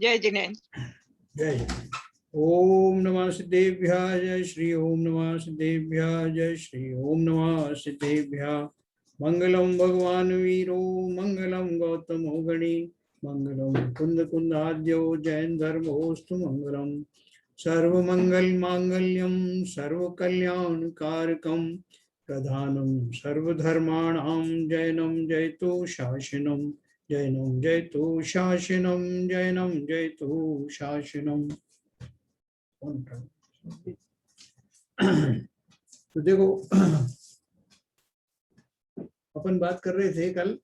जय जिनेन्द्र। जय ओम नमः सिद्धेभ्यः। जय श्री ओम नमः सिद्धेभ्यः। जय श्री ओम नमः सिद्धेभ्यः। मंगलम भगवान वीरो मंगलम गौतमो गणी मंगलम कुंद कुंदाद्यो जैन धर्मोस्तु मंगलम सर्वमंगल मांगल्यम सर्वकल्याणकारकम प्रधानम सर्वधर्माणां जैनम जयतु शासनम जैनम जयतु शासनम जैनम जयतु शासनम। तो देखो, अपन बात कर रहे थे कल,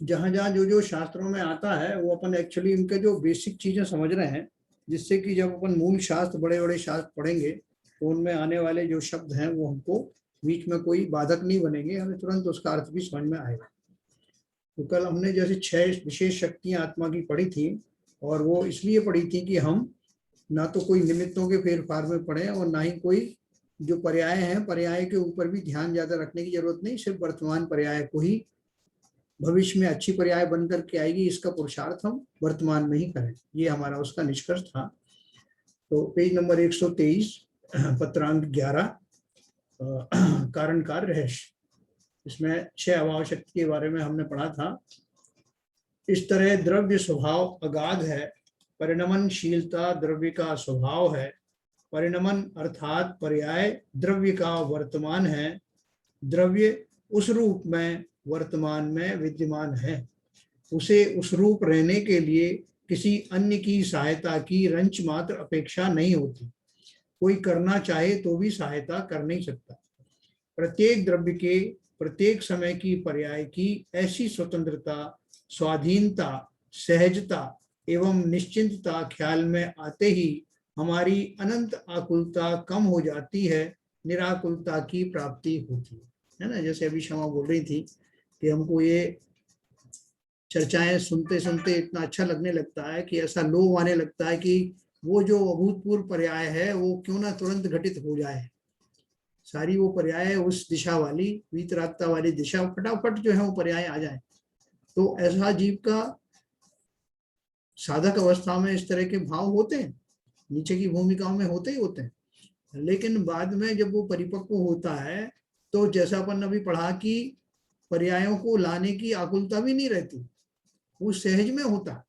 जहां जहां जो जो शास्त्रों में आता है वो अपन एक्चुअली इनके जो बेसिक चीजें समझ रहे हैं, जिससे कि जब अपन मूल शास्त्र बड़े बड़े शास्त्र पढ़ेंगे तो उनमें आने वाले जो शब्द हैं वो हमको बीच में कोई बाधक नहीं बनेंगे, हमें तुरंत उसका अर्थ भी समझ में आएगा। तो कल हमने जैसे 6 विशेष शक्तियां आत्मा की पढ़ी थी, और वो इसलिए पढ़ी थी कि हम ना तो कोई निमित्तों के फेरफार में पढ़े और ना ही कोई जो पर्याय हैं, पर्याय के ऊपर भी ध्यान ज्यादा रखने की जरूरत नहीं, सिर्फ वर्तमान पर्याय को ही भविष्य में अच्छी पर्याय बनकर के आएगी, इसका पुरुषार्थ हम वर्तमान में ही करें, ये हमारा उसका निष्कर्ष था। तो पेज नंबर 123 पत्रांक 11 कारण कार्य रहस्य, इसमें 6 अभाव शक्ति के बारे में हमने पढ़ा था। इस तरह द्रव्य स्वभाव अगाध है, परिणमनशीलता द्रव्य का स्वभाव है। परिणमन अर्थात पर्याय द्रव्य का वर्तमान है। द्रव्य उस रूप में वर्तमान में विद्यमान है, उसे उस रूप रहने के लिए किसी अन्य की सहायता की रंच मात्र अपेक्षा नहीं होती। कोई करना चाहे तो भी सहायता कर नहीं सकता। प्रत्येक द्रव्य के प्रत्येक समय की पर्याय की ऐसी स्वतंत्रता, स्वाधीनता, सहजता एवं निश्चिंतता ख्याल में आते ही हमारी अनंत आकुलता कम हो जाती है, निराकुलता की प्राप्ति होती है ना। जैसे अभी क्षमा बोल रही थी कि हमको ये चर्चाएं सुनते सुनते इतना अच्छा लगने लगता है कि ऐसा लोभ आने लगता है कि वो जो अभूतपूर्व पर्याय है वो क्यों ना तुरंत घटित हो जाए। सारी वो पर्याय उस दिशा वाली, वीतरागता वाली दिशा फटाफट जो है वो पर्याय आ जाए। तो ऐसा जीव का साधक अवस्था में इस तरह के भाव होते हैं, नीचे की भूमिकाओं में होते ही होते हैं, लेकिन बाद में जब वो परिपक्व होता है तो जैसा अपन अभी पढ़ा कि पर्यायों को लाने की आकुलता भी नहीं रहती, वो सहज में होता है।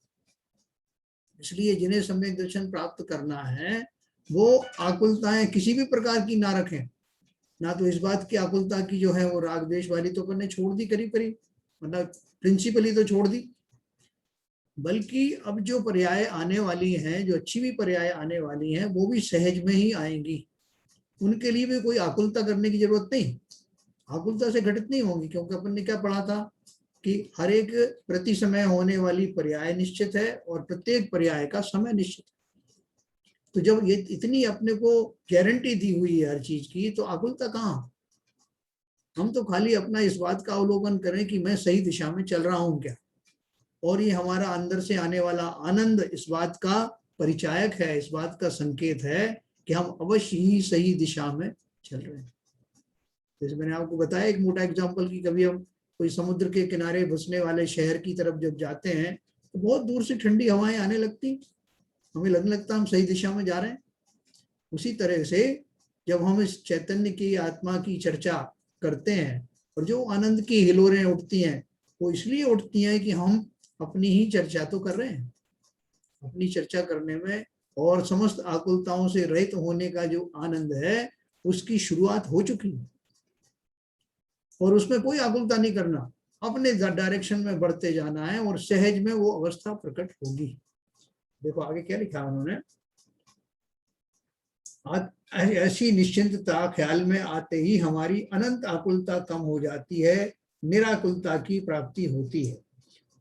इसलिए जिन्हें सम्यक दर्शन प्राप्त करना है वो आकुलताएं किसी भी प्रकार की ना रखें। ना तो इस बात की आकुलता की जो है वो राग द्वेष वाली तो अपन ने छोड़ दी करीब करीब, मतलब प्रिंसिपली तो छोड़ दी, बल्कि अब जो पर्याय आने वाली हैं, जो अच्छी भी पर्याय आने वाली हैं, वो भी सहज में ही आएंगी। उनके लिए भी कोई आकुलता करने की जरूरत नहीं, आकुलता से घटित नहीं होंगी, क्योंकि अपन ने क्या पढ़ा था कि हर एक प्रति समय होने वाली पर्याय निश्चित है और प्रत्येक पर्याय का समय निश्चित है। तो जब ये इतनी अपने को गारंटी दी हुई है हर चीज की, तो आकुलता कहाँ। हम तो खाली अपना इस बात का अवलोकन करें कि मैं सही दिशा में चल रहा हूं क्या, और ये हमारा अंदर से आने वाला आनंद इस बात का परिचायक है, इस बात का संकेत है कि हम अवश्य ही सही दिशा में चल रहे हैं। जैसे मैंने आपको बताया एक मोटा एग्जांपल कि कभी हम कोई समुद्र के किनारे बसने वाले शहर की तरफ जब जाते हैं तो बहुत दूर से ठंडी हवाएं आने लगती, हमें लगने लगता हम सही दिशा में जा रहे हैं। उसी तरह से जब हम इस चैतन्य की आत्मा की चर्चा करते हैं और जो आनंद की हिलोरें उठती हैं, वो इसलिए उठती हैं कि हम अपनी ही चर्चा तो कर रहे हैं। अपनी चर्चा करने में और समस्त आकुलताओं से रहित होने का जो आनंद है उसकी शुरुआत हो चुकी है, और उसमें कोई आकुलता नहीं करना, अपने डायरेक्शन में बढ़ते जाना है और सहज में वो अवस्था प्रकट होगी। देखो आगे क्या लिखा उन्होंने, ऐसी निश्चिंतता ख्याल में आते ही हमारी अनंत आकुलता कम हो जाती है, निराकुलता की प्राप्ति होती है।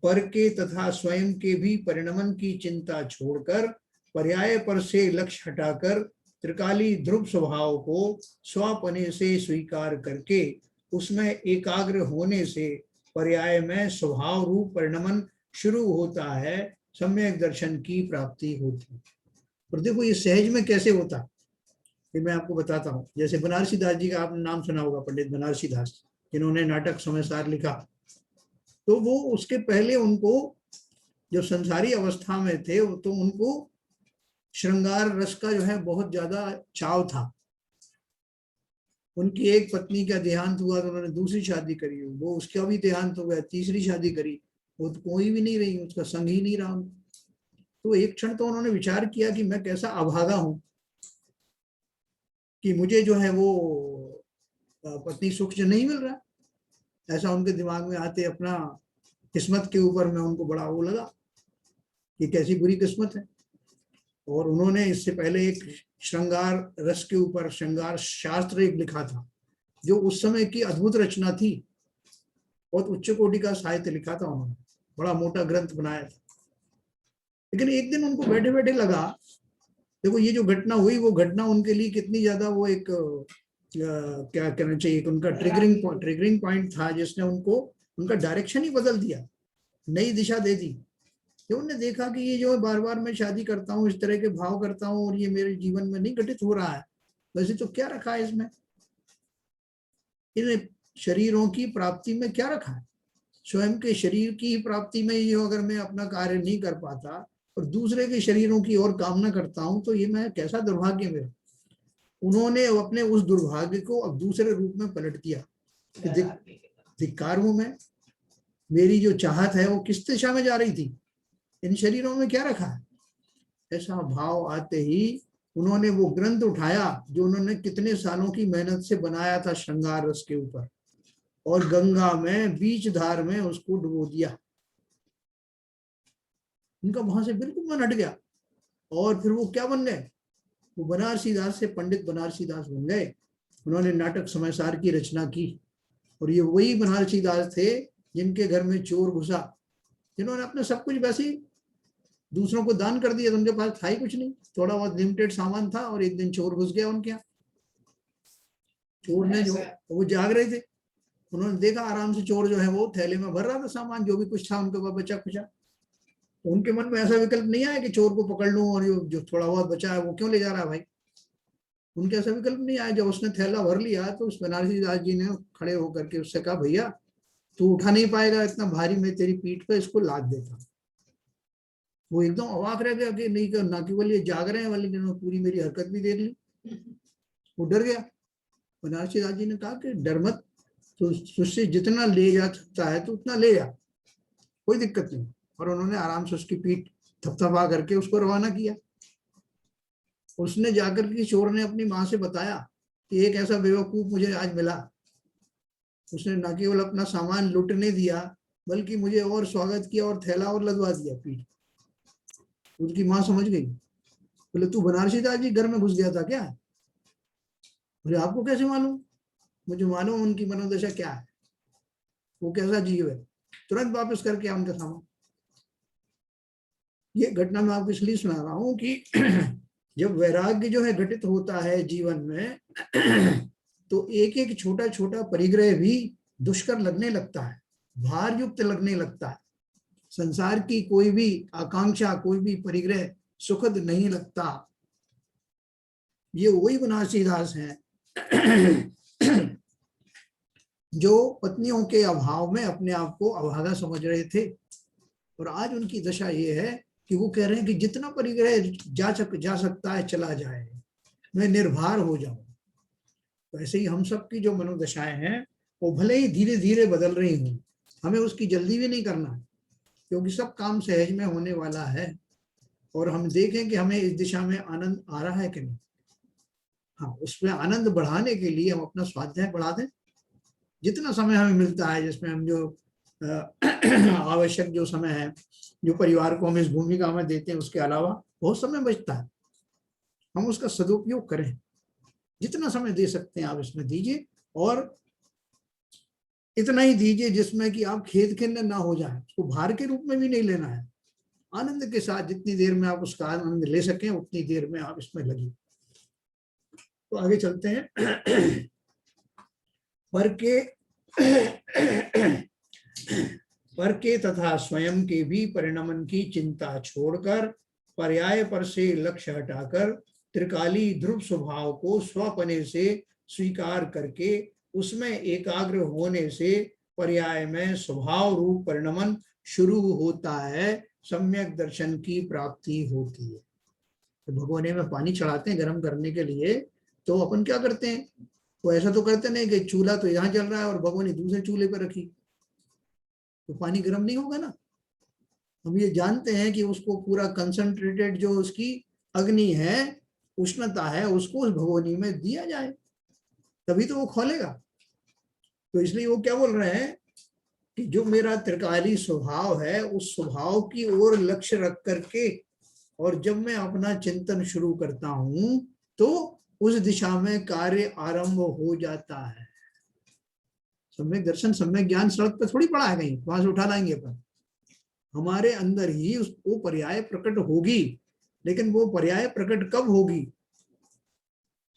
पर के तथा स्वयं के भी परिणमन की चिंता छोड़कर पर्याय पर से लक्ष्य हटाकर त्रिकाली ध्रुव स्वभाव को स्वपने से स्वीकार करके उसमें एकाग्र होने से पर्याय में स्वभाव रूप परिणमन शुरू होता है, सम्यक दर्शन की प्राप्ति होती है। और देखो ये सहज में कैसे होता, ये मैं आपको बताता हूँ। जैसे बनारसी दास जी का आपने नाम सुना होगा, पंडित बनारसी दास, जिन्होंने नाटक समय सार लिखा। तो वो उसके पहले उनको जब संसारी अवस्था में थे तो उनको श्रृंगार रस का जो है बहुत ज्यादा चाव था। उनकी एक पत्नी का देहांत हुआ तो उन्होंने दूसरी शादी करी, वो उसका भी देहांत हो गया, तीसरी शादी करी, वो तो कोई भी नहीं रही, उसका संग ही नहीं रहा। तो एक क्षण तो उन्होंने विचार किया कि मैं कैसा अभागा हूं कि मुझे जो है वो पत्नी सुख जो नहीं मिल रहा। ऐसा उनके दिमाग में आते अपना किस्मत के ऊपर में उनको बड़ा वो लगा कि कैसी बुरी किस्मत है। और उन्होंने इससे पहले एक श्रृंगार रस के ऊपर श्रृंगार शास्त्र एक लिखा था, जो उस समय की अद्भुत रचना थी, बहुत उच्च कोटि का साहित्य लिखा था उन्होंने, बड़ा मोटा ग्रंथ बनाया था। लेकिन एक दिन उनको बैठे बैठे लगा, देखो ये जो घटना हुई वो घटना उनके लिए कितनी ज्यादा वो एक क्या कहना चाहिए, उनका ट्रिगरिंग पॉइंट था, जिसने उनको उनका डायरेक्शन ही बदल दिया, नई दिशा दे दी। जब उन्होंने देखा कि ये जो बार बार मैं शादी करता हूँ, इस तरह के भाव करता हूँ और ये मेरे जीवन में नहीं घटित हो रहा है, वैसे तो क्या रखा है इसमें, इन शरीरों की प्राप्ति में क्या रखा है? स्वयं के शरीर की प्राप्ति में ये अगर मैं अपना कार्य नहीं कर पाता और दूसरे के शरीरों की और कामना करता हूं, तो ये मैं कैसा दुर्भाग्य मेरा। उन्होंने अपने उस दुर्भाग्य को अब दूसरे रूप में पलट दिया कि धिक्कार हूं मैं, मेरी जो चाहत है वो किस दिशा में जा रही थी, इन शरीरों में क्या रखा है। ऐसा भाव आते ही उन्होंने वो ग्रंथ उठाया जो उन्होंने कितने सालों की मेहनत से बनाया था श्रृंगार रस के ऊपर, और गंगा में बीच धार में उसको डुबो दिया। उनका वहां से बिल्कुल मन हट गया और फिर वो क्या बन गए, वो बनारसी दास से पंडित बनारसी दास बन गए। उन्होंने नाटक समयसार की रचना की, और ये वही बनारसी दास थे जिनके घर में चोर घुसा, जिन्होंने अपने सब कुछ वैसे ही दूसरों को दान कर दिया, तो उनके पास था ही कुछ नहीं, थोड़ा बहुत लिमिटेड सामान था, और एक दिन चोर घुस गया उनके यहाँ। चोर ने जो, वो जाग रहे थे, उन्होंने देखा आराम से चोर जो है वो थैले में भर रहा था सामान, जो भी कुछ था उनके पास बचा खुचा। तो उनके मन में ऐसा विकल्प नहीं आया कि चोर को पकड़ लूं और जो थोड़ा बहुत बचा है वो क्यों ले जा रहा है भाई। उनके ऐसा विकल्प नहीं आया। जब उसने थैला भर लिया तो उस बनारसी दास जी ने खड़े होकर के उससे कहा, भैया तू उठा नहीं पाएगा इतना भारी, मैं तेरी पीठ पे इसको लाद देता। वो एकदम अवाक रह गया कि नहीं, ना केवल ये जाग रहे हैं बल्कि पूरी मेरी हरकत भी देख ली। वो डर गया। बनारसी दास जी ने कहा कि डर मत, तो उससे जितना ले जा सकता है तो उतना ले जा, कोई दिक्कत नहीं। और उन्होंने आराम से उसकी पीठ थपथपा करके उसको रवाना किया। उसने जाकर के चोर ने अपनी माँ से बताया कि एक ऐसा बेवकूफ मुझे आज मिला, उसने न केवल अपना सामान लुटने दिया बल्कि मुझे और स्वागत किया और थैला और लदवा दिया पीठ। उसकी माँ समझ गई, बोले तू बनारसी दास जी घर में घुस गया था क्या? बोले आपको कैसे मालूम? मुझे मालूम उनकी मनोदशा क्या है, वो कैसा जीव है, तुरंत वापस करके उनका सामान। ये घटना मैं आपको इसलिए सुना रहा हूं कि जब वैराग्य जो है घटित होता है जीवन में तो एक एक छोटा छोटा परिग्रह भी दुष्कर लगने लगता है, भार युक्त लगने लगता है। संसार की कोई भी आकांक्षा, कोई भी परिग्रह सुखद नहीं लगता। ये वही बनारसी दास हैं जो पत्नियों के अभाव में अपने आप को अभागा समझ रहे थे, और आज उनकी दशा ये है कि वो कह रहे हैं कि जितना परिग्रह जा सकता है चला जाए, मैं निर्भर हो जाऊं। तो ऐसे ही हम सब की जो मनोदशाएं हैं वो भले ही धीरे धीरे बदल रही हों, हमें उसकी जल्दी भी नहीं करना है, क्योंकि सब काम सहज में होने वाला है। और हम देखें कि हमें इस दिशा में आनंद आ रहा है कि नहीं। हाँ, उसमें आनंद बढ़ाने के लिए हम अपना स्वाध्याय बढ़ा दें, जितना समय हमें मिलता है, जिसमें हम जो आवश्यक जो समय है, जो परिवार को हम इस भूमिका में देते हैं, उसके अलावा बहुत समय बचता है, हम उसका सदुपयोग करें। जितना समय दे सकते हैं आप इसमें दीजिए, और इतना ही दीजिए जिसमें कि आप खेद खिन्न ना हो जाए, उसको भार के रूप में भी नहीं लेना है। आनंद के साथ जितनी देर में आप उसका आनंद ले सकें उतनी देर में आप इसमें लगिए। तो आगे चलते हैं। पर के तथा स्वयं के भी परिणमन की चिंता छोड़कर पर्याय पर से लक्ष्य हटाकर त्रिकाली ध्रुव स्वभाव को स्वपने से स्वीकार करके उसमें एकाग्र होने से पर्याय में स्वभाव रूप परिणमन शुरू होता है, सम्यक दर्शन की प्राप्ति होती है। तो भगोने में पानी चढ़ाते हैं गर्म करने के लिए, तो अपन क्या करते हैं, वो ऐसा तो करते नहीं कि चूल्हा तो यहाँ जल रहा है और भगोनी दूसरे चूल्हे पर रखी, तो पानी गर्म नहीं होगा ना। हम ये जानते हैं कि उसको पूरा कंसंट्रेटेड जो उसकी अग्नि है, उष्णता है, उसको उस भगोनी में दिया जाए, तभी तो वो खोलेगा। तो इसलिए वो क्या बोल रहे हैं कि जो मेरा त्रिकाली स्वभाव है, उस स्वभाव की ओर लक्ष्य रख करके, और जब मैं अपना चिंतन शुरू करता हूं तो उस दिशा में कार्य आरंभ हो जाता है। सम्यक दर्शन सम्यक ज्ञान सड़क पे थोड़ी पड़ा है कहीं, वहां से उठा लाएंगे अपन, हमारे अंदर ही वो पर्याय प्रकट होगी। लेकिन वो पर्याय प्रकट कब होगी?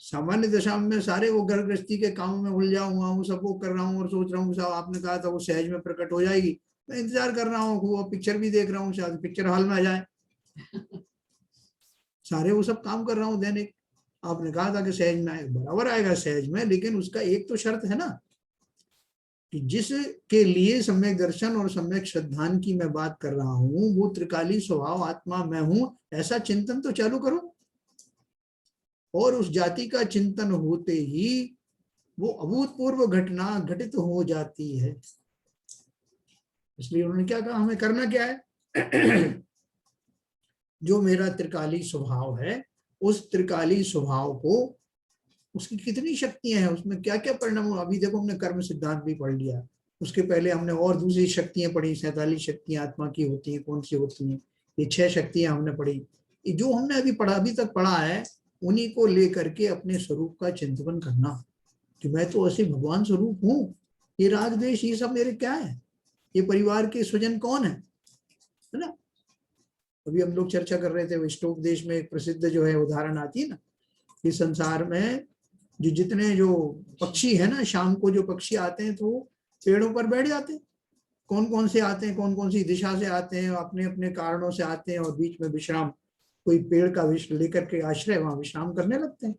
सामान्य दशा में सारे वो घर गृहस्थी के काम में उलझा हुआ हूँ, सब वो कर रहा हूँ और सोच रहा हूँ साहब आपने कहा था वो सहज में प्रकट हो जाएगी, मैं इंतजार कर रहा हूँ, वो पिक्चर भी देख रहा हूँ, शायद पिक्चर हॉल में आ जाए, सारे वो सब काम कर रहा हूँ दैनिक। आपने कहा था कि सहज में आएगा, बराबर आएगा सहज में, लेकिन उसका एक तो शर्त है ना कि जिसके लिए सम्यक दर्शन और सम्यक श्रद्धान की मैं बात कर रहा हूँ, वो त्रिकाली स्वभाव आत्मा मैं हूं, ऐसा चिंतन तो चालू करो। और उस जाति का चिंतन होते ही वो अभूतपूर्व घटना घटित हो जाती है। इसलिए उन्होंने क्या कहा, हमें करना क्या है जो मेरा त्रिकाली स्वभाव है, उस त्रिकाली स्वभाव को, उसकी कितनी शक्तियां हैं, उसमें क्या क्या परिणाम। अभी देखो हमने कर्म सिद्धांत भी पढ़ लिया, उसके पहले हमने और दूसरी शक्तियां पढ़ी, 47 शक्तियां आत्मा की होती हैं, कौन सी होती हैं, ये 6 शक्तियां हमने पढ़ी। जो हमने अभी पढ़ा, अभी तक पढ़ा है, उन्हीं को लेकर के अपने स्वरूप का चिंतन करना कि मैं तो ऐसे भगवान स्वरूप हूँ, ये राग द्वेष ये सब मेरे क्या है, ये परिवार के स्वजन कौन है ना। अभी हम लोग चर्चा कर रहे थे, स्टोक देश में एक प्रसिद्ध जो है उदाहरण आती है ना, कि संसार में जो जितने जो पक्षी है ना, शाम को जो पक्षी आते हैं तो वो पेड़ों पर बैठ जाते हैं, कौन कौन से आते हैं, कौन कौन सी दिशा से आते हैं, अपने अपने कारणों से आते हैं, और बीच में विश्राम, कोई पेड़ का लेकर के आश्रय, वहां विश्राम करने लगते हैं।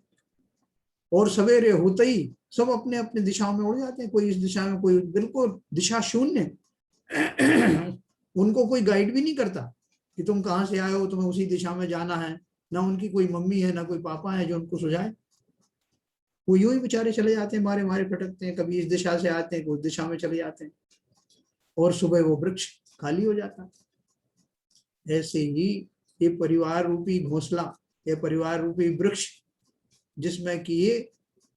और सवेरे होते ही सब अपने अपने दिशाओं में उड़ जाते हैं, कोई इस दिशा में, कोई बिल्कुल दिशा शून्य उनको कोई गाइड भी नहीं करता कि तुम कहाँ से आए हो, तुम्हें उसी दिशा में जाना है, ना उनकी कोई मम्मी है ना कोई पापा है जो उनको सुझाए। वो यूं ही बेचारे चले जाते हैं, मारे मारे भटकते हैं, कभी इस दिशा से आते हैं, कोई दिशा में चले जाते हैं, और सुबह वो वृक्ष खाली हो जाता है। ऐसे ही ये परिवार रूपी घोंसला, ये परिवार रूपी वृक्ष, जिसमें कि ये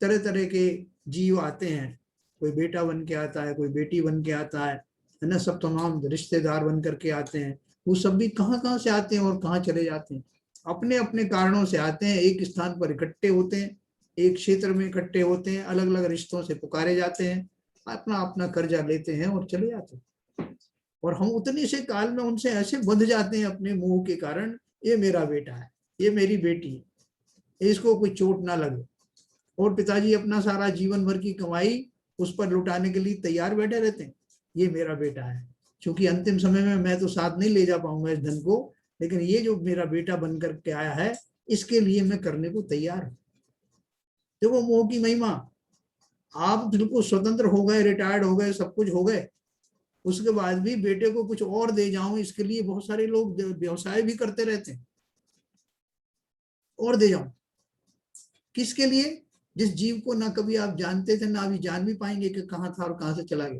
तरह तरह के जीव आते हैं, कोई बेटा बन के आता है, कोई बेटी बन के आता है ना, सब तमाम रिश्तेदार बन करके आते हैं। वो सब भी कहाँ कहाँ से आते हैं और कहाँ चले जाते हैं, अपने अपने कारणों से आते हैं, एक स्थान पर इकट्ठे होते हैं, एक क्षेत्र में इकट्ठे होते हैं, अलग अलग रिश्तों से पुकारे जाते हैं, अपना अपना कर्जा लेते हैं और चले जाते हैं। और हम उतने से काल में उनसे ऐसे बंध जाते हैं अपने मोह के कारण, ये मेरा बेटा है, ये मेरी बेटी है, इसको कोई चोट ना लगे, और पिताजी अपना सारा जीवन भर की कमाई उस पर लुटाने के लिए तैयार बैठे रहते हैं, ये मेरा बेटा है, क्योंकि अंतिम समय में मैं तो साथ नहीं ले जा पाऊंगा इस धन को, लेकिन ये जो मेरा बेटा बनकर के आया है, इसके लिए मैं करने को तैयार हूं। देखो मोह की महिमा, आप बिल्कुल स्वतंत्र हो गए, रिटायर्ड हो गए, सब कुछ हो गए, उसके बाद भी बेटे को कुछ और दे जाऊं, इसके लिए बहुत सारे लोग व्यवसाय भी करते रहते हैं, और दे जाऊं किसके लिए? जिस जीव को ना कभी आप जानते थे, ना अभी जान भी पाएंगे कि कहाँ था और कहाँ से चला गया।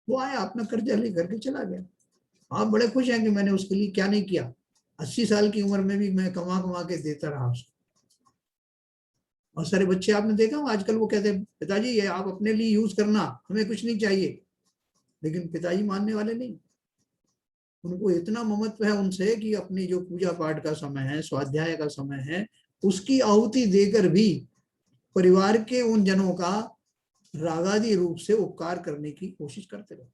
वो आया, अपना कर्जा लेकर के चला गया, आप बड़े खुश हैं कि मैंने उसके लिए क्या नहीं किया, 80 साल की उम्र में भी मैं कमा कमा के देता रहा उसको। और सारे बच्चे आपने देखा आजकल, वो कहते हैं पिताजी ये आप अपने लिए यूज करना, हमें कुछ नहीं चाहिए, लेकिन पिताजी मानने वाले नहीं, उनको इतना ममत्व है उनसे कि अपनी जो पूजा पाठ का समय है, स्वाध्याय का समय है, उसकी आहुति देकर भी परिवार के उन जनों का रागादि रूप से उपकार करने की कोशिश करते रहते।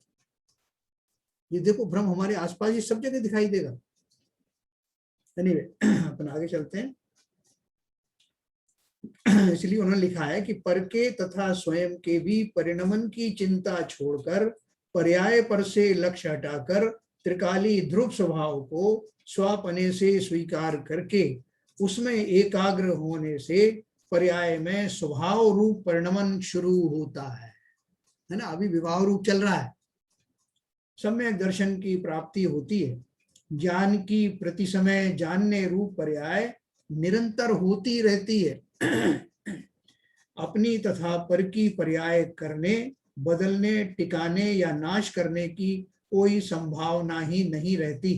ये देखो भ्रम हमारे आसपास ये सब जगह दिखाई देगा। एनीवे अपन आगे चलते हैं। इसलिए उन्होंने लिखा है कि पर के तथा स्वयं के भी परिणमन की चिंता छोड़कर, पर्याय पर से लक्ष्य हटाकर, त्रिकाली ध्रुव स्वभाव को स्वापने से स्वीकार करके उसमें एकाग्र होने से पर्याय में स्वभाव रूप परिणमन शुरू होता है। है ना, अभी विवाह रूप चल रहा है। सम्यक दर्शन की प्राप्ति होती है। ज्ञान की प्रति समय जानने रूप पर्याय निरंतर होती रहती है। अपनी तथा पर की पर्याय करने, बदलने, टिकाने या नाश करने की कोई संभावना ही नहीं रहती।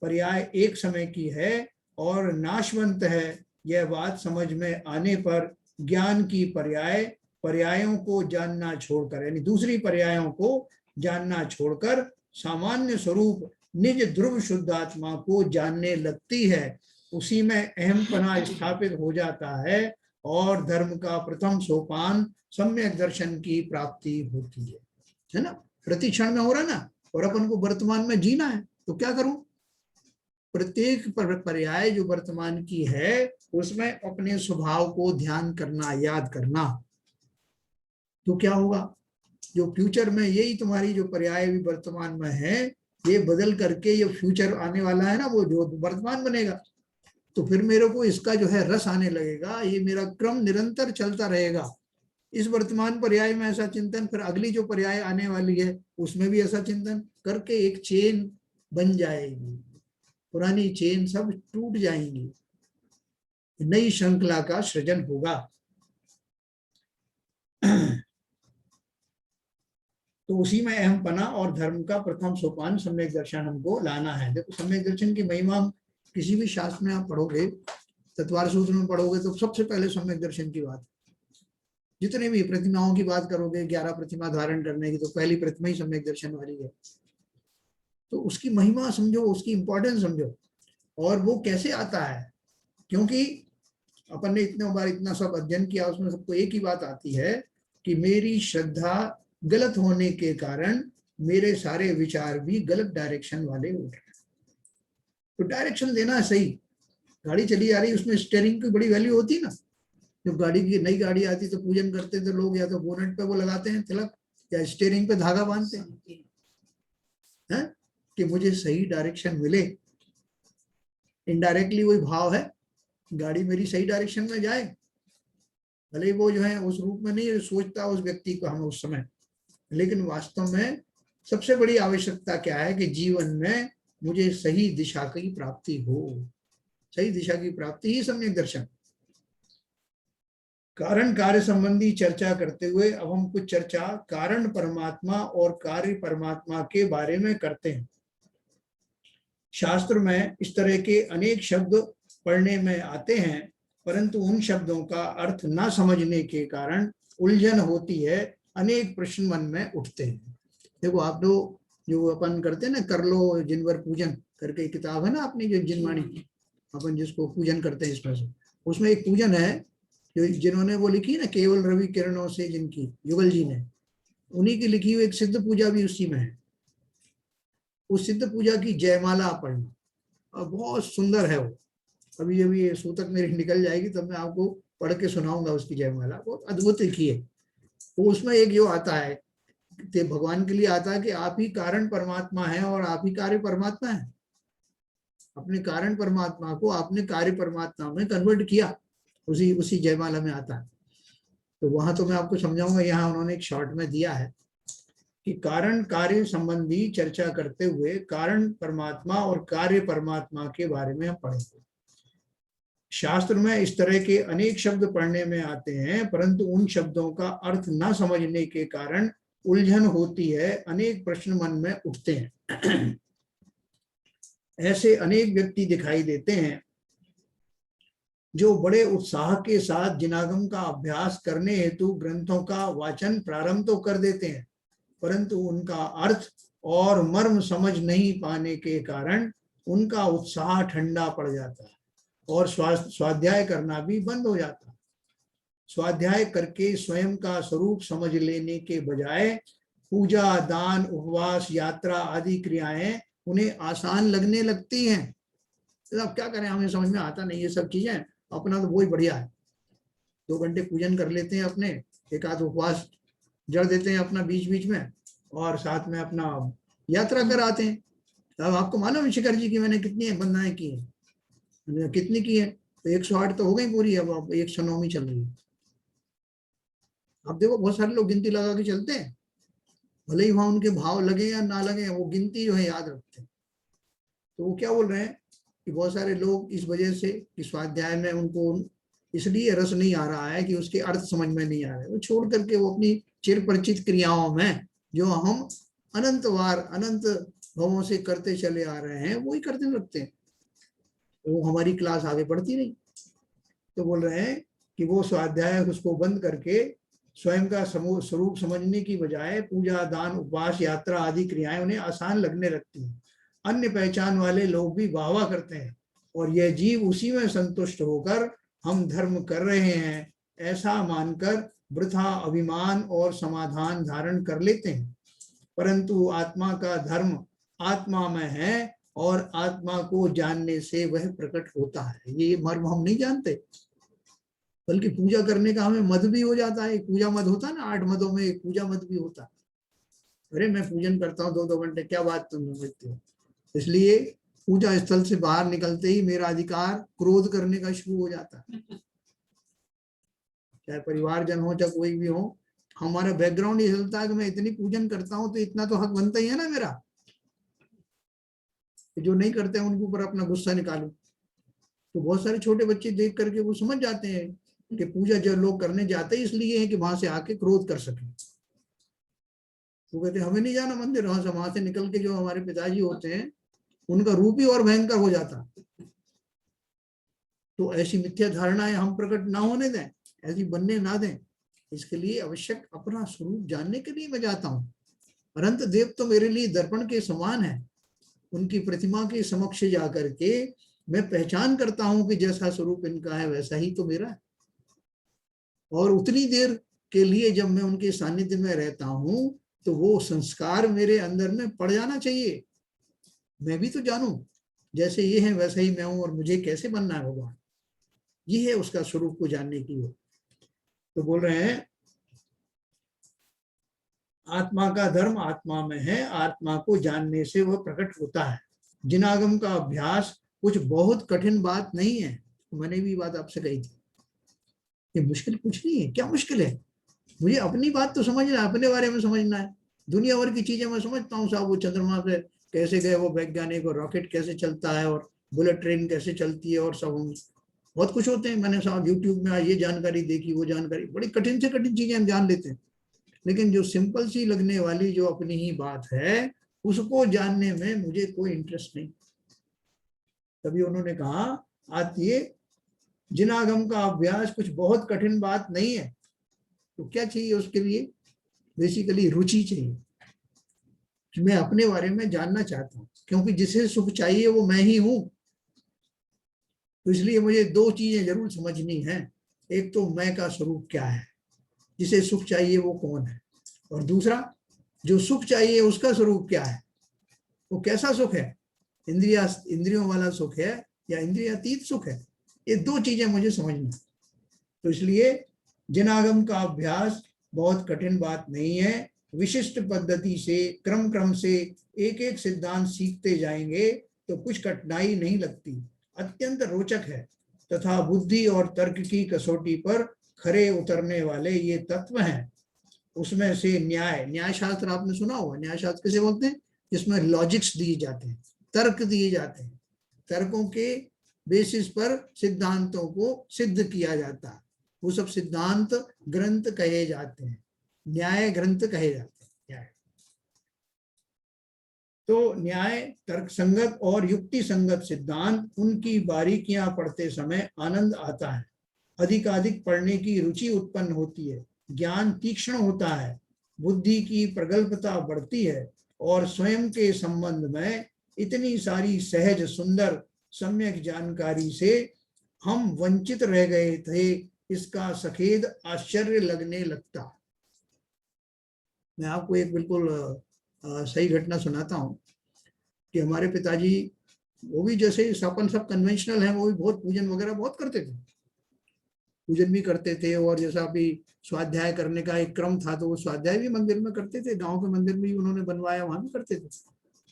पर्याय एक समय की है और नाशवंत है, यह बात समझ में आने पर ज्ञान की पर्याय पर्यायों को जानना छोड़कर, यानी दूसरी पर्यायों को जानना छोड़कर सामान्य स्वरूप निज ध्रुव शुद्धात्मा को जानने लगती है। उसी में अहमपना स्थापित हो जाता है और धर्म का प्रथम सोपान सम्यक दर्शन की प्राप्ति होती है ना। प्रति क्षण में हो रहा ना, और अपन को वर्तमान में जीना है, तो क्या करूं? प्रत्येक पर्याय जो वर्तमान की है उसमें अपने स्वभाव को ध्यान करना, याद करना। तो क्या होगा, जो फ्यूचर में यही तुम्हारी जो पर्याय भी वर्तमान में है, ये बदल करके ये फ्यूचर आने वाला है ना, वो जो वर्तमान बनेगा। तो फिर मेरे को इसका जो है रस आने लगेगा, ये मेरा क्रम निरंतर चलता रहेगा। इस वर्तमान पर्याय में ऐसा चिंतन, फिर अगली जो पर्याय आने वाली है उसमें भी ऐसा चिंतन करके एक चेन बन जाएगी। पुरानी चेन सब टूट जाएंगी, नई श्रृंखला का सृजन होगा। तो उसी में अहमपना और धर्म का प्रथम सोपान सम्यक दर्शन हमको लाना है। देखो, सम्यक दर्शन की महिमा किसी भी शास्त्र में आप पढ़ोगे, तत्वार सूत्र में पढ़ोगे, तो सबसे पहले सम्यक दर्शन की बात। जितने भी प्रतिमाओं की बात करोगे, 11 प्रतिमा धारण करने की, तो पहली प्रतिमा ही सम्यक दर्शन वाली है। तो उसकी महिमा समझो, उसकी इंपॉर्टेंस समझो। और वो कैसे आता है, क्योंकि अपन ने इतने बार इतना सब अध्ययन किया, उसमें सबको एक ही बात आती है कि मेरी श्रद्धा गलत होने के कारण मेरे सारे विचार भी गलत डायरेक्शन वाले उठ रहे हैं। तो डायरेक्शन देना सही। गाड़ी चली आ रही, उसमें स्टीयरिंग की बड़ी वैल्यू होती है ना। जब गाड़ी की नई गाड़ी आती तो पूजन करते थे लोग, या तो बोनेट पे वो लगाते हैं तिलक, या स्टीयरिंग पे धागा बांधते हैं कि मुझे सही डायरेक्शन मिले। इनडायरेक्टली वही भाव है, गाड़ी मेरी सही डायरेक्शन में जाए। भले वो जो है उस रूप में नहीं सोचता उस व्यक्ति को हम उस समय, लेकिन वास्तव में सबसे बड़ी आवश्यकता क्या है कि जीवन में मुझे सही दिशा की प्राप्ति हो। सही दिशा की प्राप्ति ही सम्यक दर्शन। कारण कार्य संबंधी चर्चा करते हुए अब हम कुछ चर्चा कारण परमात्मा और कार्य परमात्मा के बारे में करते हैं। शास्त्र में इस तरह के अनेक शब्द पढ़ने में आते हैं, परंतु उन शब्दों का अर्थ न समझने के कारण उलझन होती है, अनेक प्रश्न मन में उठते हैं। देखो, आप लोग जो अपन करते हैं ना, कर लो जिनवर पूजन करके किताब है ना अपनी, जो जिनवाणी अपन जिसको पूजन करते हैं, इसमें से उसमें एक पूजन है जो जिन्होंने वो लिखी है ना, केवल रवि किरणों से, जिनकी युगल जी ने, उन्हीं की लिखी हुई एक सिद्ध पूजा भी उसी में है। उस सिद्ध पूजा की जयमाला पढ़ना, और बहुत सुंदर है वो। अभी अभी ये सूतक मेरी निकल जाएगी तो मैं आपको पढ़ के सुनाऊंगा उसकी जयमाला, बहुत अद्भुत लिखी है। तो उसमें एक जो आता है, तो भगवान के लिए आता है कि आप ही कारण परमात्मा है और आप ही कार्य परमात्मा है। अपने कारण परमात्मा को आपने कार्य परमात्मा में कन्वर्ट किया, उसी जयमाला में आता है। तो वहां तो मैं आपको समझाऊंगा, यहाँ उन्होंने एक शॉर्ट में दिया है कि कारण कार्य संबंधी चर्चा करते हुए कारण परमात्मा और कार्य परमात्मा के बारे में हम पढ़ेंगे। शास्त्र में इस तरह के अनेक शब्द पढ़ने में आते हैं, परंतु उन शब्दों का अर्थ न समझने के कारण उलझन होती है, अनेक प्रश्न मन में उठते हैं। ऐसे अनेक व्यक्ति दिखाई देते हैं जो बड़े उत्साह के साथ जिनागम का अभ्यास करने हेतु ग्रंथों का वाचन प्रारंभ तो कर देते हैं, परंतु उनका अर्थ और मर्म समझ नहीं पाने के कारण उनका उत्साह ठंडा पड़ जाता है और स्वाध्याय करना भी बंद हो जाता है। स्वाध्याय करके स्वयं का स्वरूप समझ लेने के बजाय पूजा, दान, उपवास, यात्रा आदि क्रियाएं उन्हें आसान लगने लगती हैं। तो अब क्या करें, हमें समझ में आता नहीं ये सब चीजें, अपना तो वही बढ़िया है। 2 घंटे पूजन कर लेते हैं अपने, एक आध उपवास जड़ देते हैं अपना बीच बीच में, और साथ में अपना यात्रा कर आते हैं। अब आपको मालूम है शिखर जी की मैंने कितनी वंदनाएं की है, कितनी की है? तो 108 तो हो गई पूरी, अब 109वीं चल रही है। आप देखो बहुत सारे लोग गिनती लगा के चलते हैं, भले ही वहां उनके भाव लगे या ना लगे, वो गिनती जो है याद रखते हैं। तो वो क्या बोल रहे हैं कि बहुत सारे लोग इस वजह से कि स्वाध्याय में उनको इसलिए रस नहीं आ रहा है कि उसके अर्थ समझ में नहीं आ रहे, वो छोड़ करके वो अपनी चिर परिचित क्रियाओं में जो हम अनंत बार अनंत भवों से करते चले आ रहे हैं वही करते रहते हैं, वो हमारी क्लास आगे बढ़ती नहीं। तो बोल रहे हैं कि वो स्वाध्याय उसको बंद करके स्वयं का स्वरूप समझने की बजाय पूजा, दान, उपवास, यात्रा आदि क्रियाएं उन्हें आसान लगने लगती हैं। अन्य पहचान वाले लोग भी वाह वाह करते हैं और यह जीव उसी में संतुष्ट होकर हम धर्म कर रहे हैं ऐसा मानकर वृथा अभिमान और समाधान धारण कर लेते हैं। परंतु आत्मा का धर्म आत्मा में है और आत्मा को जानने से वह प्रकट होता है। ये मर्म हम नहीं जानते, बल्कि पूजा करने का हमें मद भी हो जाता है। एक पूजा मद होता है ना, 8 मदों में एक पूजा मद भी होता है। अरे मैं पूजन करता हूँ 2-2 घंटे, क्या बात तुम समझते हो। इसलिए पूजा स्थल से बाहर निकलते ही मेरा अधिकार क्रोध करने का शुरू हो जाता है, चाहे परिवारजन हो चाहे कोई भी हो। हमारा बैकग्राउंड ये चलता है कि मैं इतनी पूजन करता हूं तो इतना तो हक बनता ही है ना मेरा, जो नहीं करते हैं उनके ऊपर अपना गुस्सा निकालूं। तो बहुत सारे छोटे बच्चे देख करके वो समझ जाते हैं कि पूजा जो लोग करने जाते हैं इसलिए है कि वहां से आके क्रोध कर सके। वो कहते हमें नहीं जाना मंदिर, वहां से निकल के जो हमारे पिताजी होते हैं उनका रूप ही और भयंकर हो जाता। तो ऐसी मिथ्या धारणाएं हम प्रकट ना होने दें, ऐसी बनने ना दें। इसके लिए आवश्यक अपना स्वरूप जानने के लिए मैं जाता हूँ। अनंत देव तो मेरे लिए दर्पण के समान है, उनकी प्रतिमा के समक्ष जाकर के मैं पहचान करता हूं कि जैसा स्वरूप इनका है वैसा ही तो मेरा है। और उतनी देर के लिए जब मैं उनके सानिध्य में रहता हूं तो वो संस्कार मेरे अंदर में पड़ जाना चाहिए। मैं भी तो जानूं जैसे ये है वैसा ही मैं हूं और मुझे कैसे बनना है भगवान, ये है उसका स्वरूप को जानने की वो। तो बोल रहे हैं आत्मा का धर्म आत्मा में है, आत्मा को जानने से वह प्रकट होता है। जिनागम का अभ्यास कुछ बहुत कठिन बात नहीं है। मैंने भी बात आपसे कही थी, ये मुश्किल कुछ नहीं है। क्या मुश्किल है, मुझे अपनी बात तो समझना है, अपने बारे में समझना है। दुनिया भर की चीजें मैं समझता हूँ साहब, वो चंद्रमा पे कैसे गए वो वैज्ञानिक, और रॉकेट कैसे चलता है, और बुलेट ट्रेन कैसे चलती है, और सब बहुत कुछ होते हैं। मैंने साहब यूट्यूब में आज ये जानकारी देखी, वो जानकारी, बड़ी कठिन से कठिन चीजें हम जान लेते हैं। लेकिन जो सिंपल सी लगने वाली जो अपनी ही बात है उसको जानने में मुझे कोई इंटरेस्ट नहीं। तभी उन्होंने कहा आज ये जिनागम का अभ्यास कुछ बहुत कठिन बात नहीं है। तो क्या चाहिए उसके लिए, बेसिकली रुचि चाहिए। मैं अपने बारे में जानना चाहता हूँ, क्योंकि जिसे सुख चाहिए वो मैं ही हूं। तो इसलिए मुझे 2 चीजें जरूर समझनी है। एक तो मैं का स्वरूप क्या है, जिसे सुख चाहिए वो कौन है, और दूसरा जो सुख चाहिए उसका स्वरूप क्या है, वो कैसा सुख है, इंद्रियों वाला सुख है या इंद्रियातीत सुख है। ये 2 चीजें मुझे समझना। तो इसलिए जिनागम का अभ्यास बहुत कठिन बात नहीं है। विशिष्ट पद्धति से क्रम क्रम से एक एक सिद्धांत सीखते जाएंगे तो कुछ कठिनाई नहीं लगती, अत्यंत रोचक है तथा बुद्धि और तर्क की कसौटी पर खरे उतरने वाले ये तत्व हैं। उसमें से न्याय शास्त्र आपने सुना होगा। न्याय शास्त्र किसे बोलते हैं, जिसमें लॉजिक्स दिए जाते हैं, तर्क दिए जाते हैं, तर्कों के बेसिस पर सिद्धांतों को सिद्ध किया जाता है। वो सब सिद्धांत ग्रंथ कहे जाते हैं, न्याय ग्रंथ कहे जाते हैं। न्याय तो न्याय तर्क संगत और युक्ति संगत सिद्धांत, उनकी बारीकियां पढ़ते समय आनंद आता है, अधिकाधिक पढ़ने की रुचि उत्पन्न होती है, ज्ञान तीक्ष्ण होता है, बुद्धि की प्रगल्भता बढ़ती है और स्वयं के संबंध में इतनी सारी सहज सुंदर सम्यक जानकारी से हम वंचित रह गए थे, इसका सखेद आश्चर्य लगने लगता। मैं आपको एक बिल्कुल सही घटना सुनाता हूँ कि हमारे पिताजी, वो भी जैसे अपन सब कन्वेंशनल हैं, वो भी बहुत पूजन वगैरह बहुत करते थे, पूजन भी करते थे। और जैसा अभी स्वाध्याय करने का एक क्रम था तो वो स्वाध्याय भी मंदिर में करते थे, गांव के मंदिर में भी उन्होंने बनवाया, वहां भी करते थे।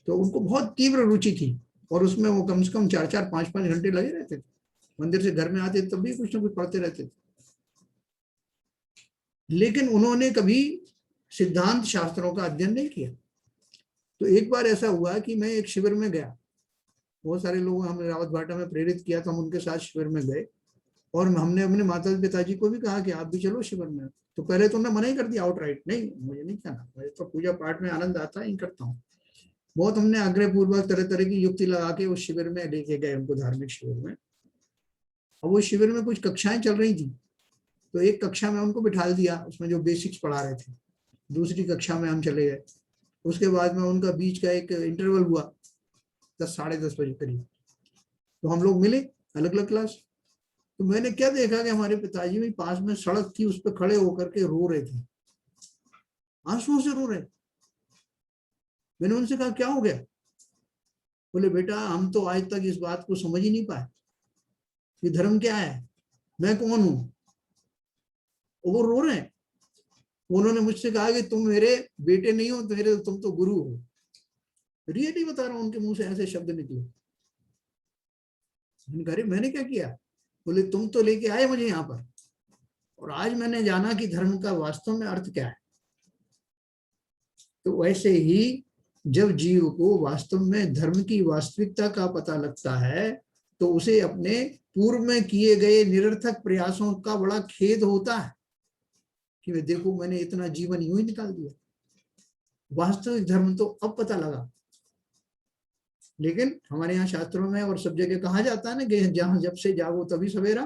तो उनको बहुत तीव्र रुचि थी और उसमें वो कम से कम 4-4, 5-5 घंटे लगे रहते थे। मंदिर से घर में आते तब भी कुछ ना कुछ पढ़ते रहते थे। लेकिन उन्होंने कभी सिद्धांत शास्त्रों का अध्ययन नहीं किया। तो एक बार ऐसा हुआ कि मैं एक शिविर में गया, बहुत सारे लोग हमने रावत भाटा में प्रेरित किया, तो हम उनके साथ शिविर में गए और हमने अपने माता पिताजी को भी कहा कि आप भी चलो शिविर में। तो पहले तो उन्होंने मना ही कर दिया आउटराइट, नहीं मुझे नहीं करना, मुझे तो पूजा पाठ में आनंद आता है, नहीं करता हूँ। बहुत हमने आग्रह पूर्वक तरह तरह की युक्ति लगा के उस शिविर में लेके गए उनको, धार्मिक शिविर में। और वो शिविर में कुछ कक्षाएं चल रही थी, तो एक कक्षा में उनको बिठा दिया, उसमें जो बेसिक्स पढ़ा रहे थे। दूसरी कक्षा में हम चले गए, उसके बाद में उनका बीच का एक इंटरवल हुआ 10 साढ़े 10 बजे करीब, तो हम लोग मिले अलग अलग क्लास। तो मैंने क्या देखा कि हमारे पिताजी भी पास में सड़क थी, उस पर खड़े होकर के रो रहे थे, आंसुओं से रो रहे। मैंने उनसे कहा क्या हो गया? बोले बेटा हम तो आज तक इस बात को समझ ही नहीं पाए कि धर्म क्या है, मैं कौन हूं। वो रो रहे हैं। उन्होंने मुझसे कहा कि तुम मेरे बेटे नहीं हो, तुम तो गुरु हो। रियली बता रहा हूं, उनके मुंह से ऐसे शब्द निकले। मैंने क्या किया? बोले तुम तो लेके आए मुझे यहाँ पर, और आज मैंने जाना कि धर्म का वास्तव में अर्थ क्या है। तो वैसे ही जब जीव को वास्तव में धर्म की वास्तविकता का पता लगता है, तो उसे अपने पूर्व में किए गए निरर्थक प्रयासों का बड़ा खेद होता है कि मैं देखो मैंने इतना जीवन यूं ही निकाल दिया। वास्तविक धर्म तो अब पता लगा। लेकिन हमारे यहाँ शास्त्रों में और सब जगह कहा जाता है ना कि जहां जब से जागो तभी सवेरा।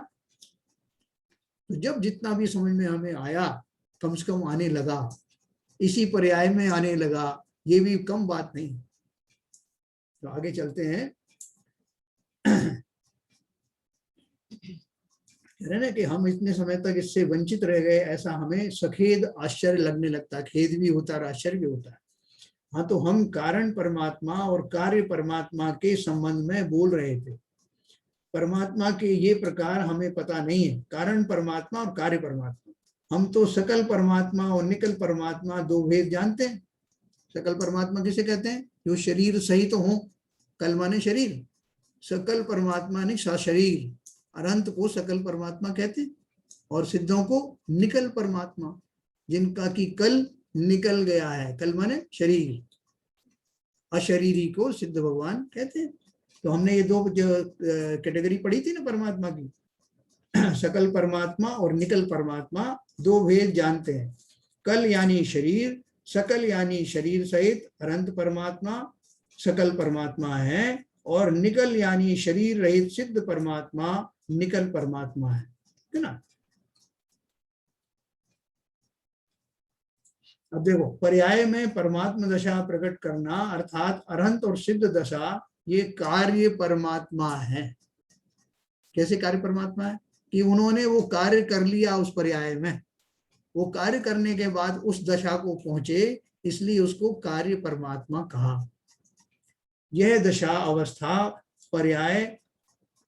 तो जब जितना भी समझ में हमें आया, कम से कम आने लगा, इसी पर्याय में आने लगा, ये भी कम बात नहीं। तो आगे चलते हैं। कह रहे ना कि हम इतने समय तक इससे वंचित रह गए, ऐसा हमें सखेद आश्चर्य लगने लगता है। खेद भी होता है, आश्चर्य भी होता है। हाँ, तो हम कारण परमात्मा और कार्य परमात्मा के संबंध में बोल रहे थे। परमात्मा के ये प्रकार हमें पता नहीं है, कारण परमात्मा और कार्य परमात्मा। हम तो सकल परमात्मा और निकल परमात्मा दो भेद जानते हैं। सकल परमात्मा किसे कहते हैं? जो शरीर सहित हो, कल माने शरीर, सकल परमात्मा ने शरीर, अनंत को सकल परमात्मा कहते हैं, और सिद्धों को निकल परमात्मा, जिनका की कल निकल गया है, कल माने शरीर, अशरीरी को सिद्ध भगवान कहते हैं। तो हमने ये दो जो कैटेगरी पढ़ी थी ना परमात्मा की, सकल परमात्मा और निकल परमात्मा, दो भेद जानते हैं। कल यानी शरीर, सकल यानी शरीर सहित अनंत परमात्मा सकल परमात्मा है, और निकल यानी शरीर रहित सिद्ध परमात्मा निकल परमात्मा है ना। अब देखो, पर्याय में परमात्मा दशा प्रकट करना अर्थात अरहंत और सिद्ध दशा, ये कार्य परमात्मा है। कैसे कार्य परमात्मा है? कि उन्होंने वो कार्य कर लिया उस पर्याय में, वो कार्य करने के बाद उस दशा को पहुंचे, इसलिए उसको कार्य परमात्मा कहा। यह दशा अवस्था पर्याय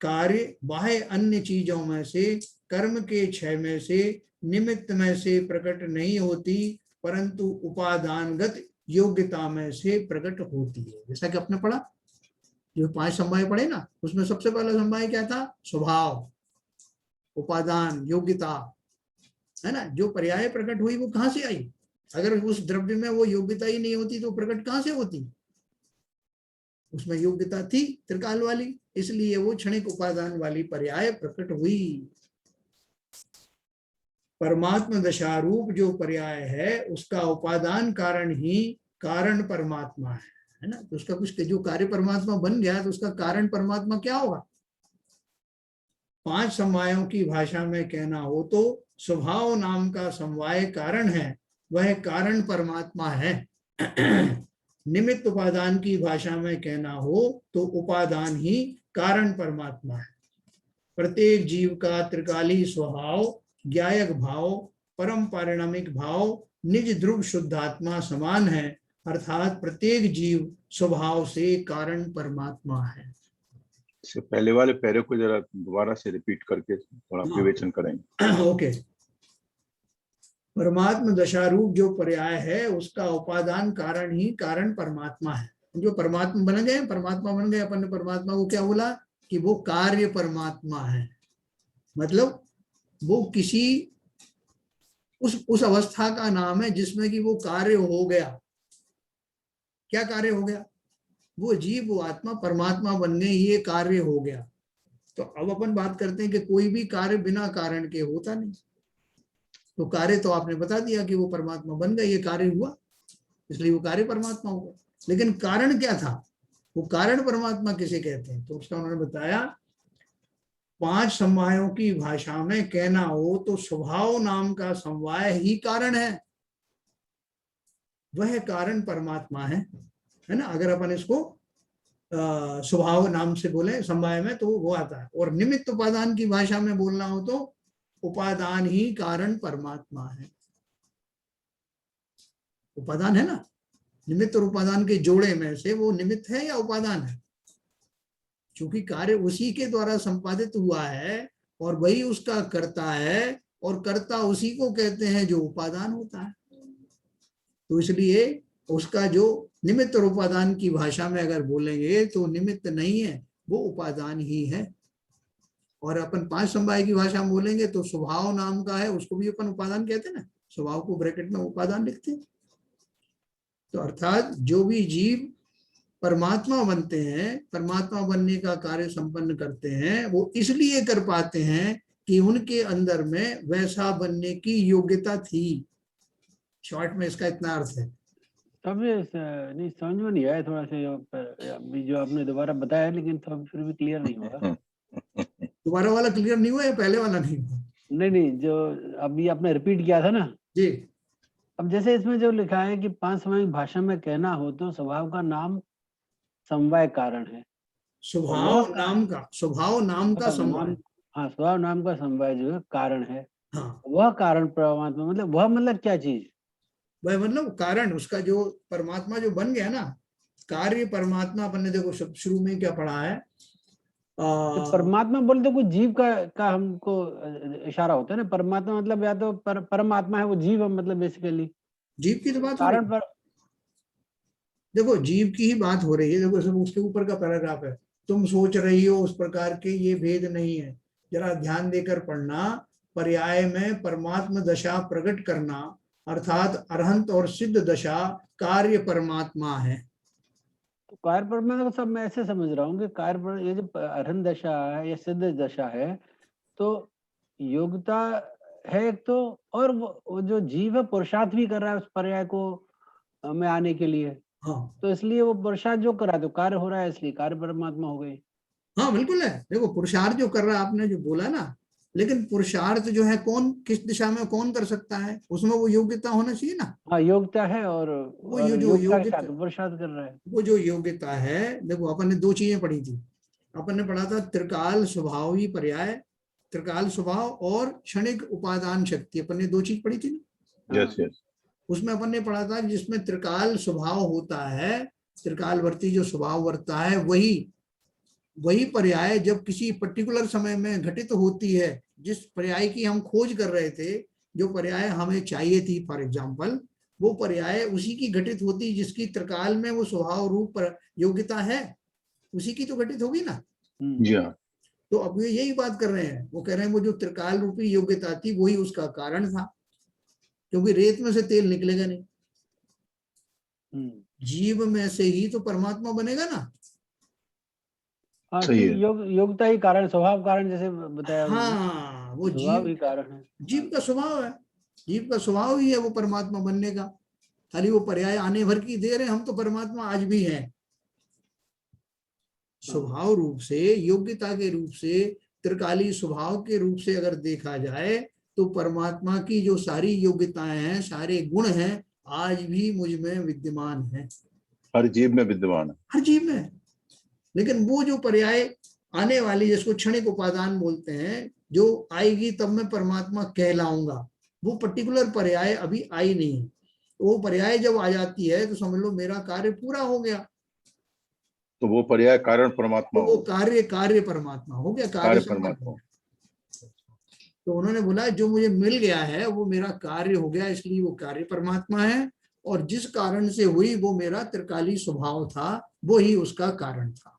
कार्य बाह्य अन्य चीजों में से, कर्म के क्षय में से, निमित्त में से प्रकट नहीं होती, परंतु उपादानगत योग्यता में से प्रकट होती है। जैसा कि आपने पढ़ा, जो 5 समवाय पढ़े ना, उसमें सबसे पहला समवाय क्या था? स्वभाव, उपादान, योग्यता, है ना। जो पर्याय प्रकट हुई वो कहां से आई? अगर उस द्रव्य में वो योग्यता ही नहीं होती तो प्रकट कहां से होती? उसमें योग्यता थी त्रिकाल वाली, इसलिए वो क्षणिक उपादान वाली पर्याय प्रकट हुई। परमात्मा दशा रूप जो पर्याय है, उसका उपादान कारण ही कारण परमात्मा है ना। तो उसका कुछ जो कार्य परमात्मा बन गया, तो उसका कारण परमात्मा क्या होगा? 5 समवायों की भाषा में कहना हो तो स्वभाव नाम का समवाय कारण है, वह कारण परमात्मा है। निमित्त उपादान की भाषा में कहना हो तो उपादान ही कारण परमात्मा है। प्रत्येक जीव का त्रिकाली स्वभाव, ज्ञायक भाव, परम पारिणामिक भाव, निज ध्रुव शुद्धात्मा समान है, अर्थात प्रत्येक जीव स्वभाव से कारण परमात्मा है। इससे पहले वाले पैरे को जरा दोबारा से रिपीट करके थोड़ा विवेचन करेंगे। ओके। परमात्मा दशा रूप जो पर्याय है, उसका उपादान कारण ही कारण परमात्मा है। जो परमात्मा बन गए, परमात्मा बन गए, अपन ने परमात्मा को क्या बोला? कि वो कार्य परमात्मा है। मतलब वो किसी उस अवस्था का नाम है जिसमें कि वो कार्य हो गया। क्या कार्य हो गया? वो जीव, वो आत्मा परमात्मा बनने ये कार्य हो गया। तो अब अपन बात करते हैं कि कोई भी कार्य बिना कारण के होता नहीं। तो कार्य तो आपने बता दिया कि वो परमात्मा बन गए, ये कार्य हुआ, इसलिए वो कार्य परमात्मा हुआ। लेकिन कारण क्या था? वो कारण परमात्मा किसे कहते हैं? तो उसका उन्होंने बताया, 5 समवायों की भाषा में कहना हो तो स्वभाव नाम का समवाय ही कारण है। वह कारण परमात्मा है ना? अगर अपन इसको स्वभाव नाम से बोले समवाय में तो वो आता है। और निमित्त उपादान की भाषा में बोलना हो तो उपादान ही कारण परमात्मा है। उपादान है ना, निमित्त और उपादान के जोड़े में से वो निमित्त है या उपादान है? क्योंकि कार्य उसी के द्वारा संपादित हुआ है और वही उसका कर्ता है, और कर्ता उसी को कहते हैं जो उपादान होता है। तो इसलिए उसका जो निमित्त और उपादान की भाषा में अगर बोलेंगे तो निमित्त नहीं है, वो उपादान ही है। और अपन 5 समवाय की भाषा में बोलेंगे तो स्वभाव नाम का है, उसको भी अपन उपादान कहते हैं ना, स्वभाव को ब्रैकेट में उपादान लिखते हैं। तो अर्थात जो भी जीव परमात्मा बनते हैं, परमात्मा बनने का कार्य संपन्न करते हैं, वो इसलिए कर पाते हैं कि उनके अंदर में वैसा बनने की योग्यता थी। शॉर्ट में इसका इतना अर्थ है। नहीं समझ में नहीं आया थोड़ा सा अभी जो आपने दोबारा बताया, लेकिन फिर भी क्लियर नहीं हुआ। दोबारा वाला क्लियर नहीं हुआ या पहले वाला नहीं हुआ? नहीं, जो अभी आपने रिपीट किया था ना जी। अब जैसे इसमें जो लिखा है कि 5 समवाय भाषा में कहना हो तो स्वभाव का नाम समवाय कारण है। स्वभाव नाम का समवाय, हाँ, स्वभाव नाम का समवाय जो है कारण है। हाँ, वह कारण परमात्मा, मतलब वह मतलब क्या चीज? वह मतलब कारण, उसका जो परमात्मा जो बन गया ना, कार्य परमात्मा बनने। देखो शुरू में क्या पढ़ा है, तो परमात्मा बोलते तो कोई जीव का हमको इशारा होता है ना। परमात्मा मतलब या तो परमात्मा है, वो जीव है, मतलब बेसिकली जीव की तो बात हो कारण रही है। देखो जीव की ही बात हो रही है। देखो सब उसके ऊपर का पैराग्राफ है, तुम सोच रही हो उस प्रकार के ये भेद नहीं है, जरा ध्यान देकर पढ़ना। पर्याय में परमात्म दशा प्रकट करना, अर्थात अरहंत और सिद्ध दशा कार्य परमात्मा है। तो कार्य परमात्मा को सब मैं ऐसे समझ रहा हूँ कि कार्य पर ये जो अरहंत दशा है या सिद्ध दशा है, तो योग्यता है एक तो, और वो जो जीव है पुरुषार्थ भी कर रहा है उस पर्याय को में आने के लिए। हाँ तो इसलिए वो पुरुषार्थ जो कर रहा है तो कार्य हो रहा है, इसलिए कार्य परमात्मा हो गई। हाँ बिल्कुल है। देखो पुरुषार्थ जो कर रहा है, आपने जो बोला ना, लेकिन पुरुषार्थ जो है कौन, किस दिशा में कौन कर सकता है, उसमें वो योग्यता होना चाहिए ना। हाँ, योग्यता है और जो योग्यता के योग्यता, साथ पुरुषार्थ कर रहा है। वो जो योग्यता है, देखो अपन ने 2 चीजें पढ़ी थी। अपन ने पढ़ा था त्रिकाल स्वभाव ही पर्याय, त्रिकाल स्वभाव और क्षणिक उपादान शक्ति, अपन ने 2 चीज पढ़ी थी ना। Yes yes. उसमें अपन ने पढ़ा था जिसमें त्रिकाल स्वभाव होता है, त्रिकालवर्ती जो स्वभाव वर्ता है, वही पर्याय जब किसी पर्टिकुलर समय में घटित होती है, जिस पर्याय की हम खोज कर रहे थे, जो पर्याय हमें चाहिए थी, फॉर एग्जाम्पल, वो पर्याय उसी की घटित होती जिसकी त्रिकाल में वो स्वभाव रूप पर योग्यता है, उसी की तो घटित होगी ना। जी हाँ। तो अब ये यही बात कर रहे हैं, वो कह रहे हैं वो जो त्रिकाल रूपी योग्यता थी वही उसका कारण था, क्योंकि रेत में से तेल निकलेगा नहीं, जीव में से ही तो परमात्मा बनेगा ना। हाँ, सही है। योग्यता ही कारण, स्वभाव कारण जैसे बताया। हाँ, वो स्वभाव जीव ही कारण है। जीव का स्वभाव है, जीव का स्वभाव ही है वो परमात्मा बनने का। खाली वो पर्याय आने भर की देर है, हम तो परमात्मा आज भी हैं। स्वभाव रूप से, योग्यता के रूप से, त्रिकाली स्वभाव के रूप से अगर देखा जाए तो परमात्मा की जो सारी योग्यताएं हैं, सारे गुण हैं, आज भी मुझ में विद्यमान है, हर जीव में विद्यमान है, हर जीव में। लेकिन वो जो पर्याय आने वाली, जिसको क्षणिक उपादान बोलते हैं, जो आएगी तब मैं परमात्मा कहलाऊंगा, वो पर्टिकुलर पर्याय अभी आई नहीं है। वो पर्याय जब आ जाती है तो समझ लो मेरा कार्य पूरा हो गया। तो वो पर्याय कारण परमात्मा तो वो हो, कार्य परमात्मा हो गया, कार्य कार्य संपन्न परमात्मा हो हो। गया। तो उन्होंने बोला जो मुझे मिल गया है वो मेरा कार्य हो गया, इसलिए वो कार्य परमात्मा है, और जिस कारण से हुई वो मेरा त्रिकाली स्वभाव था, वो ही उसका कारण था।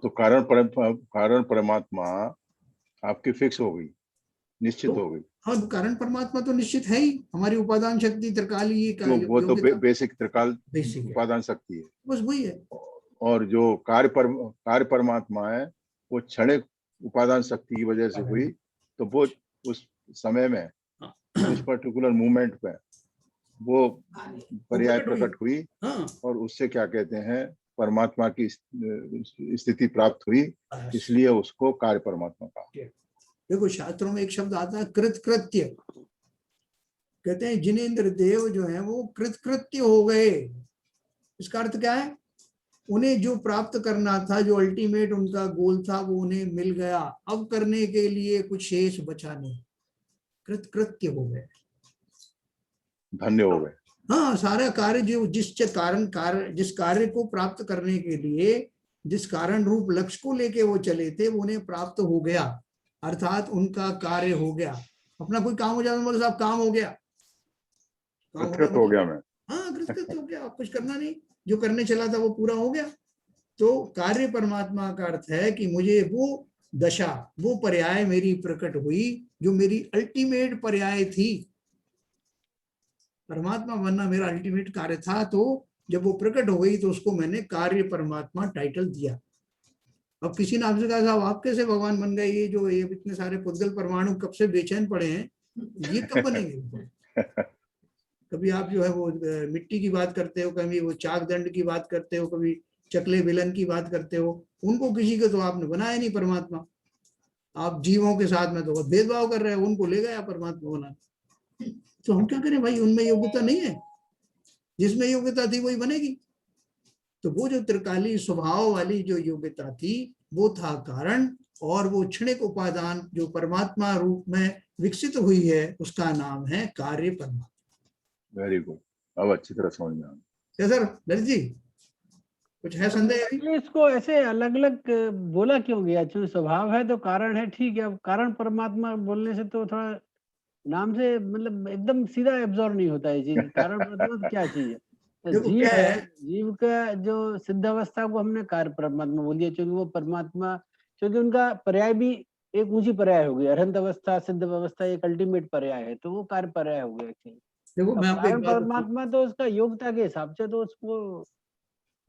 तो कारण परमात्मा आपकी फिक्स हो गई, निश्चित हो गई। हाँ, कारण परमात्मा तो निश्चित है ही, हमारी उपादान शक्ति त्रिकाली का वो तो बेसिक त्रिकाल बेसिक है, उपादान शक्ति है। बस वही है। और जो कार्य परमात्मा है वो क्षणिक उपादान शक्ति की वजह से हुई, तो वो उस समय में उस पर्टिकुलर मूवमेंट पे वो पर्याय प्रकट हुई, हाँ, और उससे क्या कहते हैं परमात्मा की स्थिति प्राप्त हुई, इसलिए उसको कार्य परमात्मा कहा। देखो शास्त्रों में एक शब्द आता है कृतकृत्य, कहते हैं जिनेंद्र देव जो है वो कृतकृत्य हो गए। इसका अर्थ क्या है? उन्हें जो प्राप्त करना था, जो अल्टीमेट उनका गोल था, वो उन्हें मिल गया, अब करने के लिए कुछ शेष बचा नहीं, कृतकृत्य हो गए, धन्य हो गए। हाँ, सारा कार्य जो जिस कार्य को प्राप्त करने के लिए, जिस कारण रूप लक्ष्य को लेके वो चले थे, वो उन्हें प्राप्त हो गया, अर्थात उनका कार्य हो गया। अपना कोई काम हो जाता है, बोले साहब काम हो गया, कृतकृत हो गया मैं। हाँ, कृतकृत हो गया, कुछ करना नहीं, जो करने चला था वो पूरा हो गया। तो कार्य परमात्मा का अर्थ है कि मुझे वो दशा, वो पर्याय मेरी प्रकट हुई जो मेरी अल्टीमेट पर्याय थी। परमात्मा बनना मेरा अल्टीमेट कार्य था, तो जब वो प्रकट हो गई तो उसको मैंने कार्य परमात्मा टाइटल दिया। अब किसी ने आपसे कहा साहब आप कैसे भगवान बन गए, ये इतने सारे पुद्गल परमाणु कब से बेचैन पड़े हैं, ये कब बनेंगे? कभी आप जो है वो मिट्टी की बात करते हो, कभी वो चाक दंड की बात करते हो, कभी चकले विलन की बात करते हो, उनको किसी को तो आपने बनाया नहीं परमात्मा। आप जीवों के साथ में तो भेदभाव कर रहे हो, उनको ले गया परमात्मा बना। तो हम क्या करें भाई, उनमें योग्यता नहीं है, जिसमें योग्यता थी वही बनेगी। तो वो जो त्रिकाली स्वभाव वाली जो योग्यता थी वो था कारण, और वो क्षणिक उपादान जो परमात्मा रूप में विकसित हुई है उसका नाम है कार्य परमात्मा। वेरी गुड, अब अच्छी तरह समझ में आ गया। सर ललित जी कुछ है संदेह? इसको ऐसे अलग अलग बोला क्यों गया? चूंकि स्वभाव है तो कारण है, ठीक है। अब कारण परमात्मा बोलने से तो थोड़ा नाम से मतलब एकदम सीधा एब्जॉर्ब नहीं होता है चीज। कारण परमात्मा क्या चीज है? देखो जीव क्या है, है, जीव का जो सिद्ध अवस्था को हमने कार्य परमात्मा बोल दिया, क्योंकि वो परमात्मा, क्योंकि उनका पर्याय भी एक ऊंची पर्याय हो गई। अरहंत अवस्था, सिद्ध अवस्था एक अल्टीमेट पर्याय है, तो वो कार्य पर्याय हो गया। देखो मैं अब आपको एक कारण बात परमात्मा तो उसका योग्यता के हिसाब से तो उसको,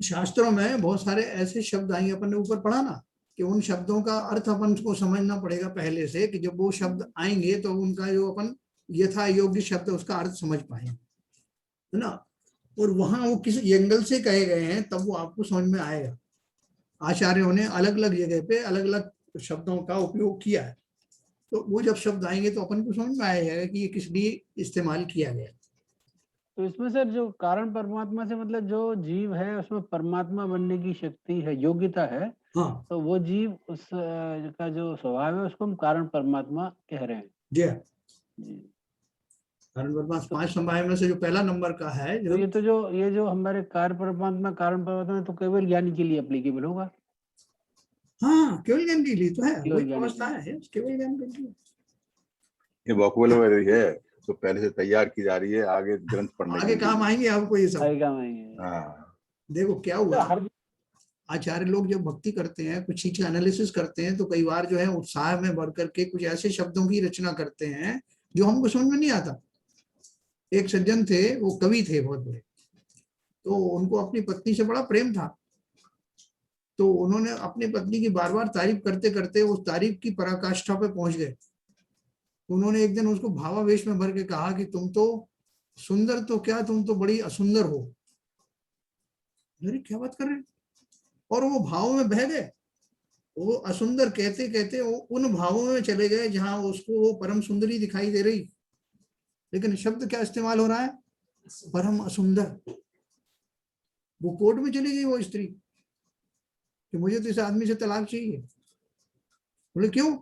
शास्त्रों में बहुत सारे ऐसे शब्द आएंगे, अपन ने ऊपर पढ़ा ना कि उन शब्दों का अर्थ अपन को समझना पड़ेगा पहले से, कि जब वो शब्द आएंगे तो उनका जो अपन यथा योग्य शब्द उसका अर्थ समझ पाएंगे, है ना। और वहां वो किस एंगल से कहे गए हैं तब वो आपको समझ में आएगा। आचार्यों ने अलग अलग जगह पे अलग अलग शब्दों का उपयोग किया है, तो वो जब शब्द आएंगे तो अपन को समझ में आएगा कि ये किस लिए इस्तेमाल किया गया। तो इसमें सर जो कारण परमात्मा से मतलब जो जीव है उसमें परमात्मा बनने की शक्ति है, योग्यता है, हाँ तो वो जीव उस का जो स्वभाव है उसको हम कारण परमात्मा कह रहे हैं। जी, जी। कारण परमात्मा 5 संभाव में से जो पहला नंबर का है तो जो ये जो हमारे कार्य परमात्मा, कारण परमात्मा तो केवल ज्ञानी के लिए एप्लीकेबल होगा। हाँ, केवल ज्ञान के लिए तो है, केवल वही ज्ञानी अवस्था के है, केवल ज्ञान के लिए। ये वोकैबुलरी है तो पहले से तैयार की जा रही है आगे ग्रंथ पढ़ने के आगे लिए। काम आएंगे आपको ये सब। आएगा में। हाँ, देखो क्या हुआ, आचार्य लोग जब भक्ति करते हैं, कुछ चीज का एनालिसिस करते हैं, तो कई बार जो है उत्साह में बढ़ करके कुछ ऐसे शब्दों की रचना करते हैं जो हमको समझ में नहीं आता। एक सज्जन थे, वो कवि थे बहुत बड़े, तो उनको अपनी पत्नी से बड़ा प्रेम था, तो उन्होंने अपनी पत्नी की बार बार तारीफ करते करते उस तारीफ की पराकाष्ठा पे पहुंच गए। उन्होंने एक दिन उसको भावावेश में भर के कहा कि तुम तो सुंदर तो क्या, तुम तो बड़ी असुंदर हो। अरे क्या बात कर रहे हैं? और वो भाव में बह गए, वो असुंदर कहते कहते वो उन भावों में चले गए जहां उसको वो परम सुंदरी दिखाई दे रही, लेकिन शब्द क्या इस्तेमाल हो रहा है? परम असुंदर। वो कोर्ट में चली गई वो स्त्री कि मुझे तो इस आदमी से तलाक चाहिए। बोले क्यों?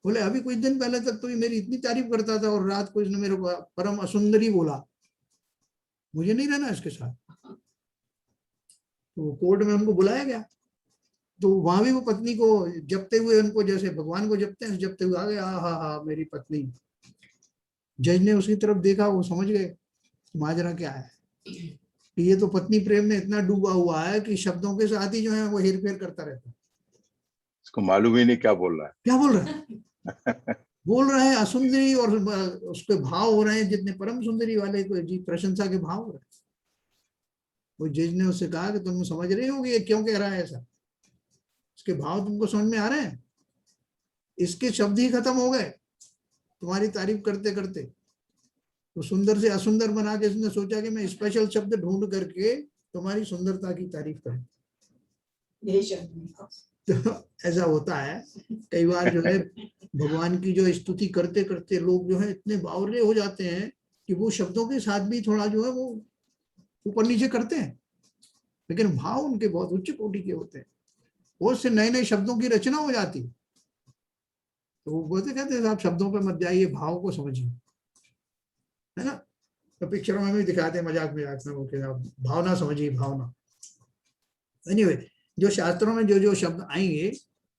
बोले अभी कुछ दिन पहले तक तो ये मेरी इतनी तारीफ करता था और रात को इसने मेरे को परम असुंदरी बोला, मुझे नहीं रहना इसके साथ। तो कोर्ट में उनको बुलाया गया, तो वहां भी वो पत्नी को जपते हुए, उनको जैसे भगवान को जपते हैं जपते हुए आ गया, हा हा मेरी पत्नी। जज ने उसकी तरफ देखा, वो समझ गए माजरा क्या है, कि ये तो पत्नी प्रेम में इतना डूबा हुआ है कि शब्दों के साथ ही जो है वो हेर फेर करता रहता है, इसको मालूम ही नहीं क्या बोल रहा है। क्या बोल रहा है। बोल रहे हैं असुंदरी और उसके भाव हो रहे हैं जितने परम सुंदरी वाले को जी प्रशंसा के भाव हो रहे हैं। वो जज ने उससे कहा कि तुम समझ रहे हो कि ये क्यों कह रहा है ऐसा, इसके भाव तुमको समझ में आ रहे हैं, इसके शब्द ही खत्म हो गए तुम्हारी तारीफ करते करते। तो सुंदर से असुंदर बना के इसने सोचा कि मैं स्पेशल शब्द ढूंढ करके तुम्हारी सुंदरता की तारीफ करूं। तो ऐसा होता है कई बार जो है भगवान की जो स्तुति करते करते लोग जो है इतने बावले हो जाते हैं कि वो शब्दों के साथ भी थोड़ा जो है वो ऊपर नीचे करते हैं, लेकिन भाव उनके बहुत उच्च कोटि के होते हैं। वो उससे नए नए शब्दों की रचना हो जाती, तो वो बोलते कहते हैं आप शब्दों पे मत जाइए, भाव को समझिए, है ना। तो पिक्चरों में भी दिखाते हैं मजाक मजाक में वो कि आप भावना समझिए, भावना। एनीवे जो शास्त्रों में जो जो शब्द आएंगे,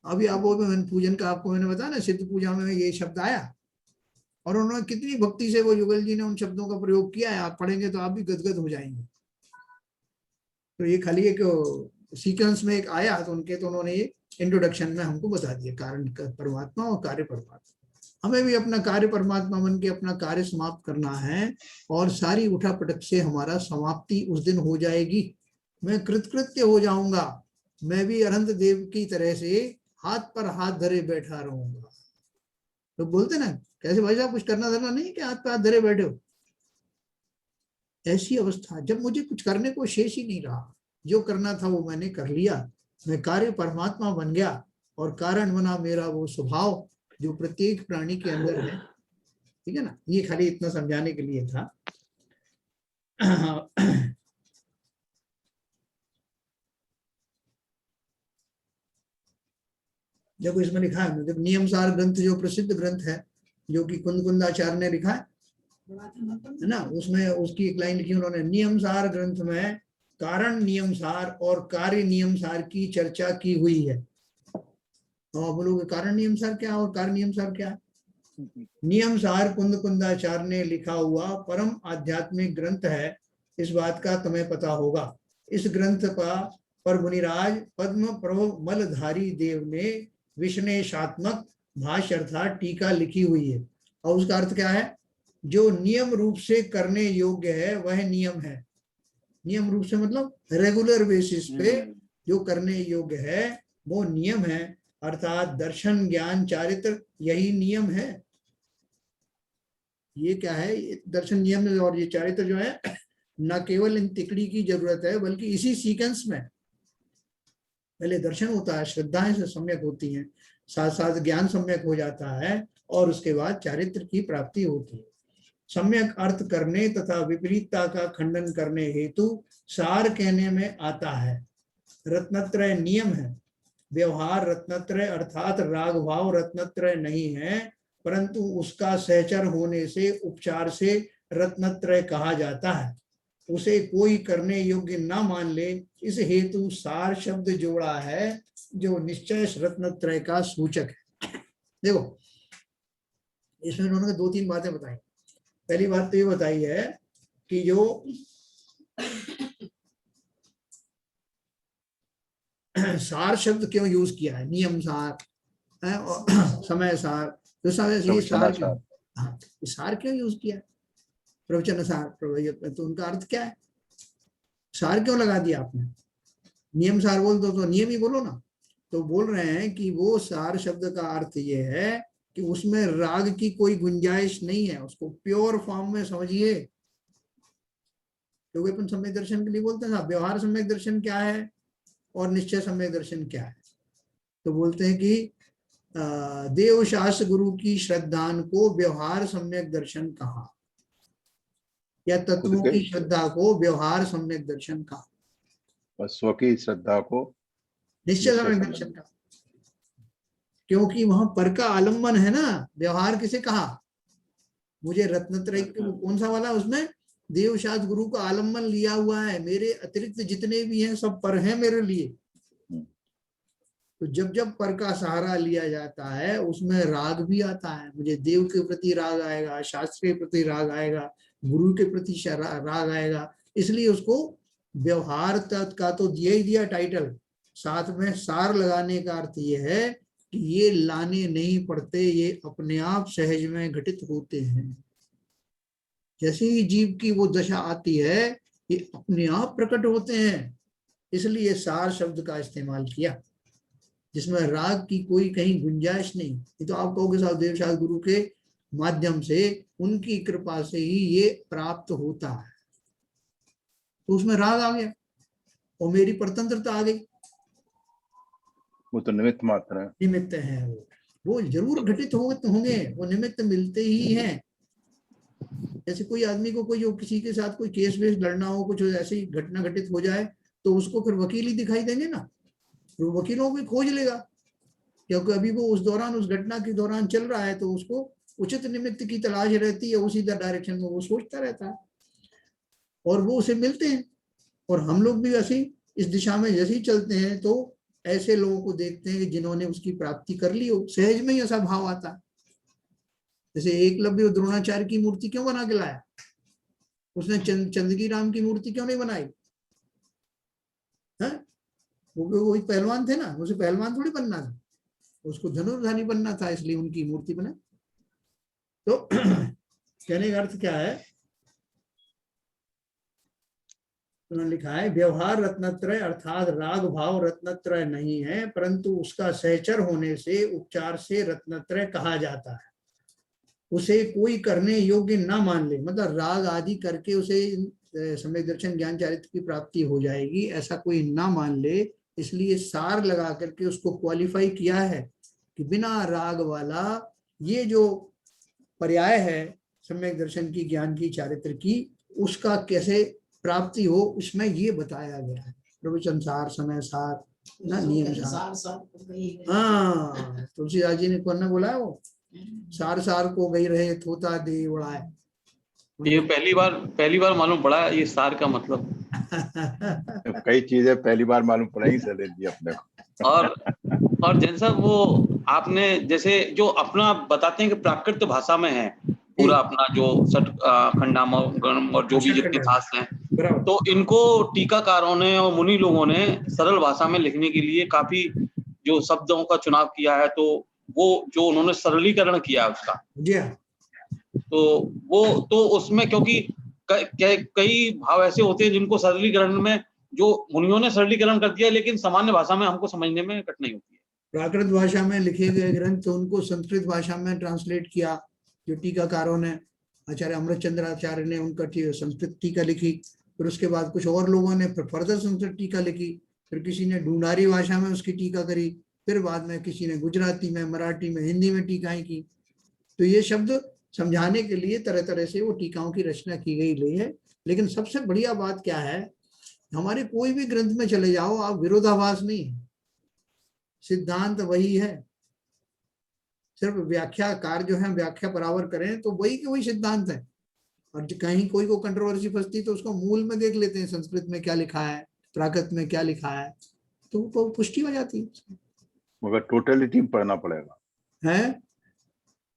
अभी आप वो पूजन का आपको मैंने बताया ना, सिद्ध पूजा में ये शब्द आया और उन्होंने कितनी भक्ति से वो युगल जी ने उन शब्दों का प्रयोग किया है, आप पढ़ेंगे तो आप भी गदगद हो जाएंगे। तो ये खाली एक सीक्वेंस में एक आया तो उनके, तो उन्होंने ये इंट्रोडक्शन में हमको बता दिया कारण परमात्मा और कार्य परमात्मा। हमें भी अपना कार्य परमात्मा बन के अपना कार्य समाप्त करना है और सारी उठा पटक से हमारा समाप्ति उस दिन हो जाएगी। मैं कृतकृत्य हो जाऊंगा, मैं भी अनंत देव की तरह से हाथ पर हाथ धरे बैठा रहूंगा। तो बोलते ना कैसे भाई साहब कुछ करना धरना नहीं कि हाथ पर हाथ धरे बैठे हो, ऐसी अवस्था जब मुझे कुछ करने को शेष ही नहीं रहा, जो करना था वो मैंने कर लिया, मैं कार्य परमात्मा बन गया और कारण बना मेरा वो स्वभाव जो प्रत्येक प्राणी के अंदर है। ठीक है ना, ये खाली इतना समझाने के लिए था। देखो इसमें लिखा है, जब नियमसार ग्रंथ जो प्रसिद्ध ग्रंथ है जो कि कुंदकुंदाचार्य ने लिखा है ना, उसमें उसकी एक लाइन लिखी उन्होंने, नियमसार ग्रंथ में कारण नियमसार और कार्य नियमसार की चर्चा की हुई है। तो आप बोलोगे कारण नियमसार क्या और कार्य नियमसार क्या? नियमसार कुंदकुंदाचार्य ने लिखा हुआ परम आध्यात्मिक ग्रंथ है, इस बात का तुम्हें पता होगा। इस ग्रंथ का पर मुनिराज पद्म प्रभु मलधारी देव ने विश्लेषणात्मक भाष्य अर्थात टीका लिखी हुई है। और उसका अर्थ क्या है? जो नियम रूप से करने योग्य है वह नियम है। नियम रूप से मतलब रेगुलर बेसिस पे जो करने योग्य है वो नियम है, अर्थात दर्शन ज्ञान चारित्र यही नियम है। ये क्या है? दर्शन नियम और ये चारित्र जो है न केवल इन तिकड़ी की जरूरत है बल्कि इसी सीक्वेंस में पहले दर्शन होता है, श्रद्धाएं से सम्यक होती हैं, साथ साथ ज्ञान सम्यक हो जाता है और उसके बाद चारित्र की प्राप्ति होती है। सम्यक अर्थ करने तथा विपरीतता का खंडन करने हेतु सार कहने में आता है। रत्नत्रय नियम है, व्यवहार रत्नत्रय अर्थात राग भाव रत्नत्रय नहीं है, परंतु उसका सहचर होने से उपचार से रत्नत्रय कहा जाता है। उसे कोई करने योग्य न मान ले, इस हेतु सार शब्द जोड़ा है जो निश्चय रत्नत्रय का सूचक है। देखो इसमें उन्होंने दो तीन बातें बताई। पहली बात तो ये बताई है कि जो सार शब्द क्यों यूज किया है, नियम सार और समय सार, तो सार क्यों, हाँ सार क्यों यूज किया, प्रवचन सार, तो उनका अर्थ क्या है? सार क्यों लगा दिया आपने? नियम सार बोल दो तो नियम ही बोलो ना। तो बोल रहे हैं कि वो सार शब्द का अर्थ ये है कि उसमें राग की कोई गुंजाइश नहीं है, उसको प्योर फॉर्म में समझिए। क्योंकि अपन सम्यक दर्शन के लिए बोलते हैं ना, व्यवहार सम्यक दर्शन क्या है और निश्चय सम्यक दर्शन क्या है? तो बोलते हैं कि देव शास्त्र गुरु की श्रद्धान को व्यवहार सम्यक दर्शन कहा, या तत्वों की श्रद्धा को व्यवहार सम्यक दर्शन कहा, स्व की श्रद्धा को निश्चय सम्यक दर्शन कहा। क्योंकि वहां पर का आलम्बन है ना। व्यवहार किसे कहा? मुझे रत्नत्रय कौन सा वाला, उसमें देव शास्त्र गुरु का आलम्बन लिया हुआ है, मेरे अतिरिक्त जितने भी हैं सब पर हैं मेरे लिए। तो जब जब पर का सहारा लिया जाता है उसमें राग भी आता है, मुझे देव के प्रति राग आएगा, शास्त्र के प्रति राग आएगा, गुरु के प्रति राग आएगा। इसलिए उसको व्यवहार का तो दिया ही दिया टाइटल, साथ में सार लगाने का अर्थ ये है कि ये लाने नहीं पड़ते, ये अपने आप सहज में घटित होते हैं। जैसे ही जीव की वो दशा आती है ये अपने आप प्रकट होते हैं, इसलिए सार शब्द का इस्तेमाल किया, जिसमें राग की कोई कहीं गुंजाइश नहीं। ये तो आप कहोगे साहब देवशास्त्र गुरु के माध्यम से, उनकी कृपा से ही ये प्राप्त होता है, तो उसमें राग आ गया और मेरी परतंत्रता आ गई। वो तो निमित्त मात्र है, निमित्त है, वो जरूर घटित होंगे, वो निमित्त मिलते ही हैं। जैसे कोई आदमी को कोई जो किसी के साथ कोई केस वेस लड़ना हो, कुछ ऐसी घटना घटित हो जाए, तो उसको फिर वकील ही दिखाई देंगे ना, तो वकीलों को खोज लेगा, क्योंकि अभी वो उस दौरान, उस घटना के दौरान चल रहा है, तो उसको उचित निमित्त की तलाश रहती है, उसी डायरेक्शन में वो सोचता रहता है और वो उसे मिलते हैं। और हम लोग भी ऐसे इस दिशा में जैसे ही चलते हैं तो ऐसे लोगों को देखते हैं जिन्होंने उसकी प्राप्ति कर ली हो, सहज में ही ऐसा भाव आता है। जैसे एकलव्य द्रोणाचार्य की मूर्ति क्यों बना के लाया, उसने चंदगी राम की मूर्ति क्यों नहीं बनाई है? वो वही पहलवान थे ना, उसे पहलवान थोड़ी बनना था, उसको धनुर्धारी बनना था, इसलिए उनकी मूर्ति बना। तो कहने का अर्थ क्या है, उन्होंने लिखा है व्यवहार रत्नत्रय अर्थात राग भाव रत्नत्रय नहीं है, परंतु उसका सहचर होने से उपचार से रत्नत्रय कहा जाता है। उसे कोई करने योग्य ना मान ले, मतलब राग आदि करके उसे सम्यक दर्शन ज्ञान चारित्र की प्राप्ति हो जाएगी, ऐसा कोई ना मान ले, इसलिए सार लगा करके उसको क्वालिफाई किया है कि बिना राग वाला ये जो पर्याय है सम्यक दर्शन की ज्ञान की चारित्र की, उसका कैसे प्राप्ति हो, उसमें ये बताया गया है। प्रवचन सार, समय सार, ना नियम सार। हाँ, तुलसीदास जी ने कौन बोला है वो, सार सार को गई रहे थोता दे उड़ाए। ये पहली बार मालूम पड़ा ये सार का मतलब। कई चीजें पहली बार मालूम पड़ेगी सर जी अपने को। और जैन साहब वो आपने जैसे जो अपना बताते हैं कि प्राकृत भाषा में है पूरा अपना जो सठ खंडाम और जो भी जितने शास्त्र हैं, तो इनको टीकाकारों ने और मुनि लोगों ने सरल भाषा में लिखने के लिए काफी जो शब्दों का चुनाव किया है, तो वो जो उन्होंने सरलीकरण किया है उसका, तो वो तो उसमें क्योंकि कई भाव ऐसे होते हैं जिनको सरलीकरण में जो मुनियों ने सरलीकरण कर दिया, लेकिन सामान्य भाषा में हमको समझने में कठिनाई होती है। प्राकृत भाषा में लिखे गए ग्रंथ उनको संस्कृत भाषा में ट्रांसलेट किया, जो टीकाकारों ने, आचार्य अमृतचंद्र आचार्य ने उनका संस्कृत टीका लिखी, फिर उसके बाद कुछ और लोगों ने फर्दर संस्कृत टीका लिखी, फिर किसी ने ढूंढारी भाषा में उसकी टीका करी, फिर बाद में किसी ने गुजराती में, मराठी में, हिंदी में टीकाएं की। तो ये शब्द समझाने के लिए तरह तरह से वो टीकाओं की रचना की गई है। लेकिन सबसे बढ़िया बात क्या है, हमारे कोई भी ग्रंथ में चले जाओ आप, विरोधाभास नहीं है, सिद्धांत वही है, सिर्फ व्याख्याकार जो है व्याख्या बराबर करें तो वही के वही सिद्धांत है। और कहीं कोई को कंट्रोवर्सी फंसती तो उसको मूल में देख लेते हैं, संस्कृत में क्या लिखा है, प्राकृत में क्या लिखा है, तो पुष्टि हो जाती है। मगर टोटलिटी में पढ़ना पड़ेगा है,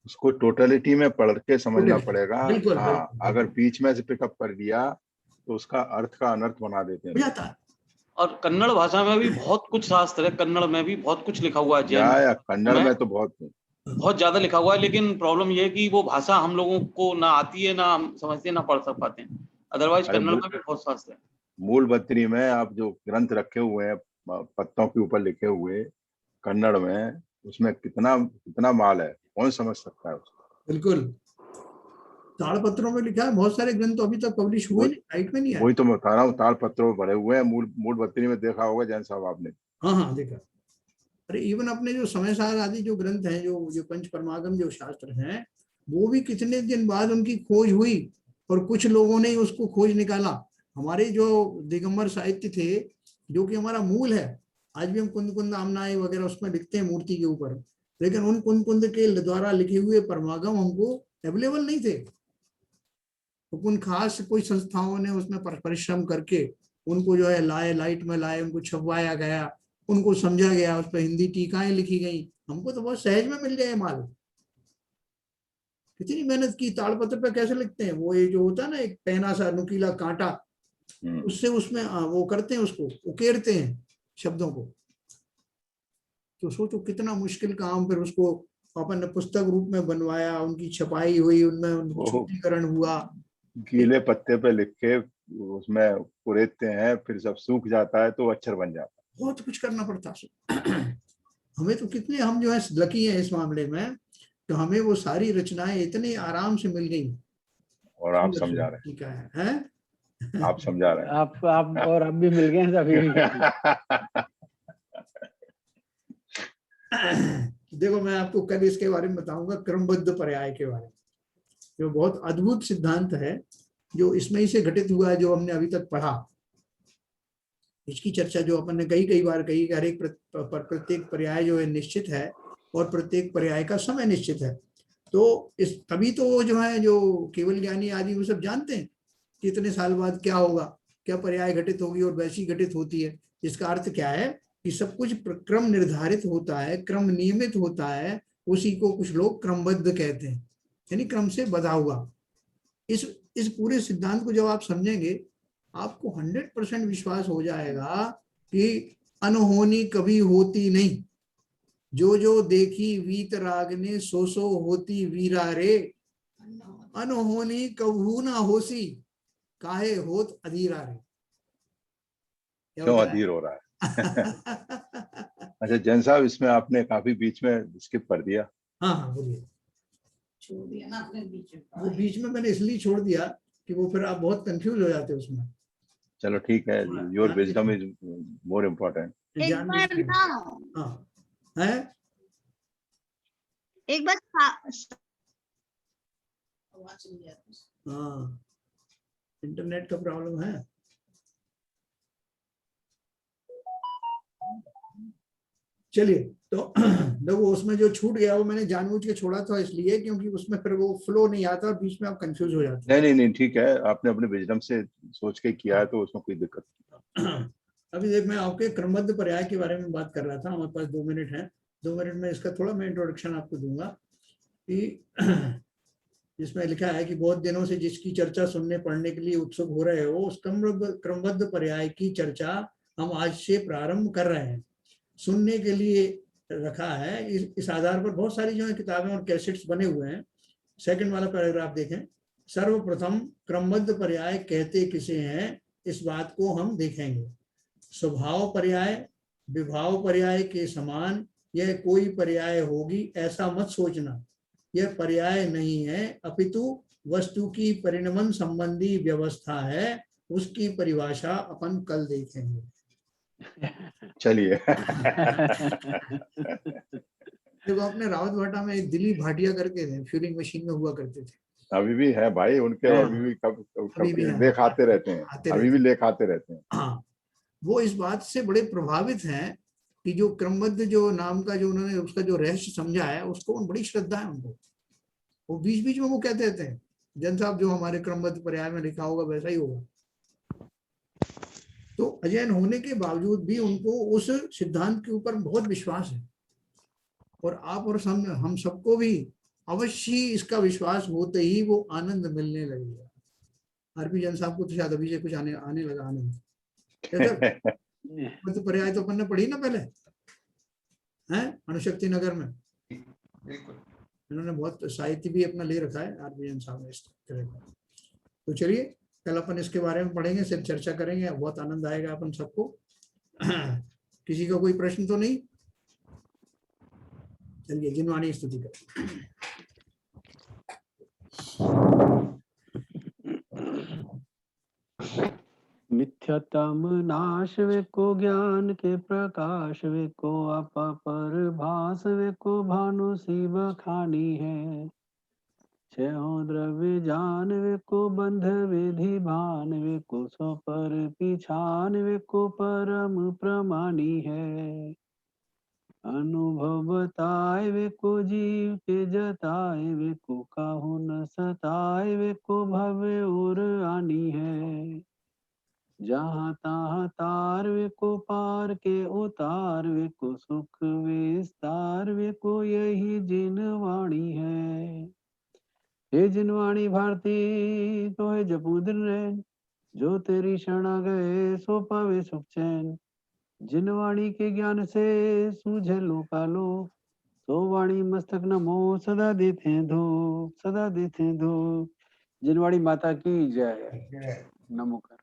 उसको टोटलिटी में पढ़ के समझना पड़ेगा। बिल्कुल, हाँ, बिल्कुल। अगर बीच में से पिकअप कर दिया तो उसका अर्थ का अनर्थ बना देते हैं। और कन्नड़ भाषा में भी बहुत कुछ शास्त्र है, कन्नड़ में भी बहुत कुछ लिखा हुआ है, या कन्नड़ में तो बहुत ज्यादा लिखा हुआ है, लेकिन प्रॉब्लम ये है कि वो भाषा हम लोगों को ना आती है, ना हम समझते, ना पढ़ सक पाते हैं। अदरवाइज कन्नड़ में भी बहुत शास्त्र है। मूल बत्तरी में आप जो ग्रंथ रखे हुए हैं पत्तों के ऊपर लिखे हुए कन्नड़ में, उसमें कितना माल है, कौन समझ सकता है उसको। बिल्कुल, ताड़पत्रों में लिखा है, बहुत सारे ग्रंथ अभी तक पब्लिश हुए नहीं, राइट में नहीं आए। वही तो मैं बता रहा हूँ, ताड़पत्रों में भरे हुए हैं। मूल बत्तरी में देखा होगा जैन साहब आपने। हाँ, देखा। अरे इवन अपने जो समय सार आदि जो ग्रंथ हैं, जो पंच परमागम जो शास्त्र हैं, वो भी कितने दिन बाद उनकी खोज हुई और कुछ लोगों ने उसको खोज निकाला। हमारे जो दिगंबर साहित्य थे, जो कि हमारा मूल है, आज भी हम कुंद कुंद आमनाए वगैरह उसमें लिखते हैं मूर्ति के ऊपर, लेकिन उन कुंद कुंद के द्वारा लिखे हुए परमागम हमको अवेलेबल नहीं थे। तो उन खास कोई संस्थाओं ने उसमें परिश्रम करके उनको जो है लाइट में लाए, उनको छपवाया गया, उनको समझा गया, उस पर हिंदी टीकाएं लिखी गई। हमको तो बहुत सहज में मिल गया माल। कितनी मेहनत की, ताड़पत्र पे कैसे लिखते हैं, वो ये जो होता है ना एक पैना सा नुकीला कांटा, उससे उसमें वो करते हैं, उसको उकेरते हैं शब्दों को, तो सोचो कितना मुश्किल काम, फिर उसको अपन ने पुस्तक रूप में बनवाया, उनकी छपाई हुई, उनमें ओह। शुद्धिकरण हुआ। गीले पत्ते पे लिख के उसमें कुरेदते हैं, फिर सब सूख जाता है तो अक्षर बन जाता बहुत कुछ करना पड़ता है। हमें तो कितने, हम जो है लकी हैं इस मामले में, तो हमें वो सारी रचनाएं इतनी आराम से मिल गई। है। और आप समझा रहे ठीक है? हैं, आप समझा रहे हैं। आप और अब भी मिल गए हैं सभी। देखो मैं आपको कल इसके बारे में बताऊंगा, क्रमबद्ध पर्याय के बारे में, जो बहुत अद्भुत सिद्धांत है, जो इसमें ही से घटित हुआ है, जो हमने अभी तक पढ़ा। इसकी चर्चा जो अपन ने कई बार कही कि हर एक प्रत्येक पर्याय जो है निश्चित है, और प्रत्येक पर्याय का समय निश्चित है। तो इस तभी तो जो है, जो केवल ज्ञानी आदि वो सब जानते हैं कि इतने साल बाद क्या होगा, क्या पर्याय घटित होगी और वैसी घटित होती है। इसका अर्थ क्या है कि सब कुछ क्रम निर्धारित होता है, क्रम नियमित होता है, उसी को कुछ लोग क्रमबद्ध कहते हैं, यानी क्रम से बधा हुआ। इस पूरे सिद्धांत को जब आप समझेंगे, आपको 100% विश्वास हो जाएगा कि अनहोनी कभी होती नहीं। जो जो देखी वीत रागने, सो सो होती वीरा रे, अनहोनी कभू ना होसी, काहे होत अधीरा रे। क्यों अधीर हो रहा है? अच्छा जैन साहब, इसमें आपने काफी बीच में स्किप कर दिया। हाँ बोलिए। छोड़ दिया ना आपने बीच में। वो बीच में मैंने इसलिए छोड़ दिया कि वो फिर आप बहुत कंफ्यूज हो जाते हो उसमें। चलो ठीक है, your wisdom is more important. एक बार ना, हाँ है, एक बार हाँ इंटरनेट का प्रॉब्लम है। चलिए, तो देखो उसमें जो छूट गया वो मैंने जानबूझ के छोड़ा था, इसलिए क्योंकि उसमें फिर वो फ्लो नहीं आता और बीच में आप कंफ्यूज हो जाते नहीं नहीं नहीं, ठीक है, आपने अपने विजडम से सोच के किया है तो उसमें कोई दिक्कत नहीं। अभी देख, मैं आपके क्रमबद्ध पर्याय के बारे में बात कर रहा था। हमारे पास 2 मिनट है, 2 मिनट में इसका थोड़ा मैं इंट्रोडक्शन आपको दूंगा कि जिसमें लिखा है कि बहुत दिनों से जिसकी चर्चा सुनने पढ़ने के लिए उत्सुक हो रहे हो, उस क्रमबद्ध पर्याय की चर्चा हम आज से प्रारंभ कर रहे हैं। सुनने के लिए रखा है, इस आधार पर बहुत सारी जो है किताबें और कैसेट्स बने हुए हैं। सेकंड वाला पैराग्राफ देखें। सर्वप्रथम क्रमबद्ध पर्याय कहते किसे हैं, इस बात को हम देखेंगे। स्वभाव पर्याय विभाव पर्याय के समान यह कोई पर्याय होगी ऐसा मत सोचना। यह पर्याय नहीं है, अपितु वस्तु की परिणमन संबंधी व्यवस्था है। उसकी परिभाषा अपन कल देखेंगे। चलिए। देखो अपने रावत भाटा में एक दिलीप भाटिया करके थे, फ्यूरिंग मशीन में हुआ करते थे। अभी भी है भाई उनके, अभी भी अभी भी लेख आते रहते हैं, अभी भी लेख आते रहते हैं। हाँ, वो इस बात से बड़े प्रभावित हैं कि जो क्रमबद्ध जो नाम का जो उन्होंने उसका जो रहस्य समझा है, उसको बड़ी श्रद्धा है उनको। वो बीच बीच में वो कहते रहते हैं, जन साहब जो हमारे क्रमबद्ध पर्याय में लिखा होगा वैसा ही होगा। तो अजैन होने के बावजूद भी उनको उस सिद्धांत के ऊपर बहुत विश्वास है, और आप और हम सबको भी अवश्य इसका विश्वास होते ही वो आनंद मिलने लगेगा। आरपी जैन साहब को तो शायद अभी से कुछ आने लगा आनंद। तो पर्याय तो अपन ने पढ़ी ना पहले, हैं अणुशक्ति नगर में। बिल्कुल, इन्होंने बहुत साहित्य भी अपना ले रखा है आरपी जैन साहब ने इस तरह का। तो चलिए कल अपन इसके बारे में पढ़ेंगे, सिर्फ चर्चा करेंगे, बहुत आनंद आएगा अपन सबको। किसी का कोई प्रश्न तो नहीं? चलिए जिनवाणी स्तुति करें। मिथ्यातम नाश वे को ज्ञान के प्रकाश वे को अपा पर भास वे को भानु सी बखानी है। छहों द्रव्य जान वे को बंध विधि भान वे को सो पर पिछान वे को परम प्रमाणी है। अनुभव बताए वे को जीव के जताए वे को काहू न सताए वे को भवे और आनी है। जहाँ तहाँ तार वे को पार के उतार वे को सुख विस्तार वे को यही जिनवाणी है। हे जिनवाणी भारती तो है जपू दिन रैन, जो तेरी शरण गए सो पावे सुख चैन। जिन वाणी के ज्ञान से सूझे लोकालो, तो वाणी मस्तक नमो सदा देते हैं धो, सदा देते हैं धो। जिनवाणी माता की जय। नमो कर।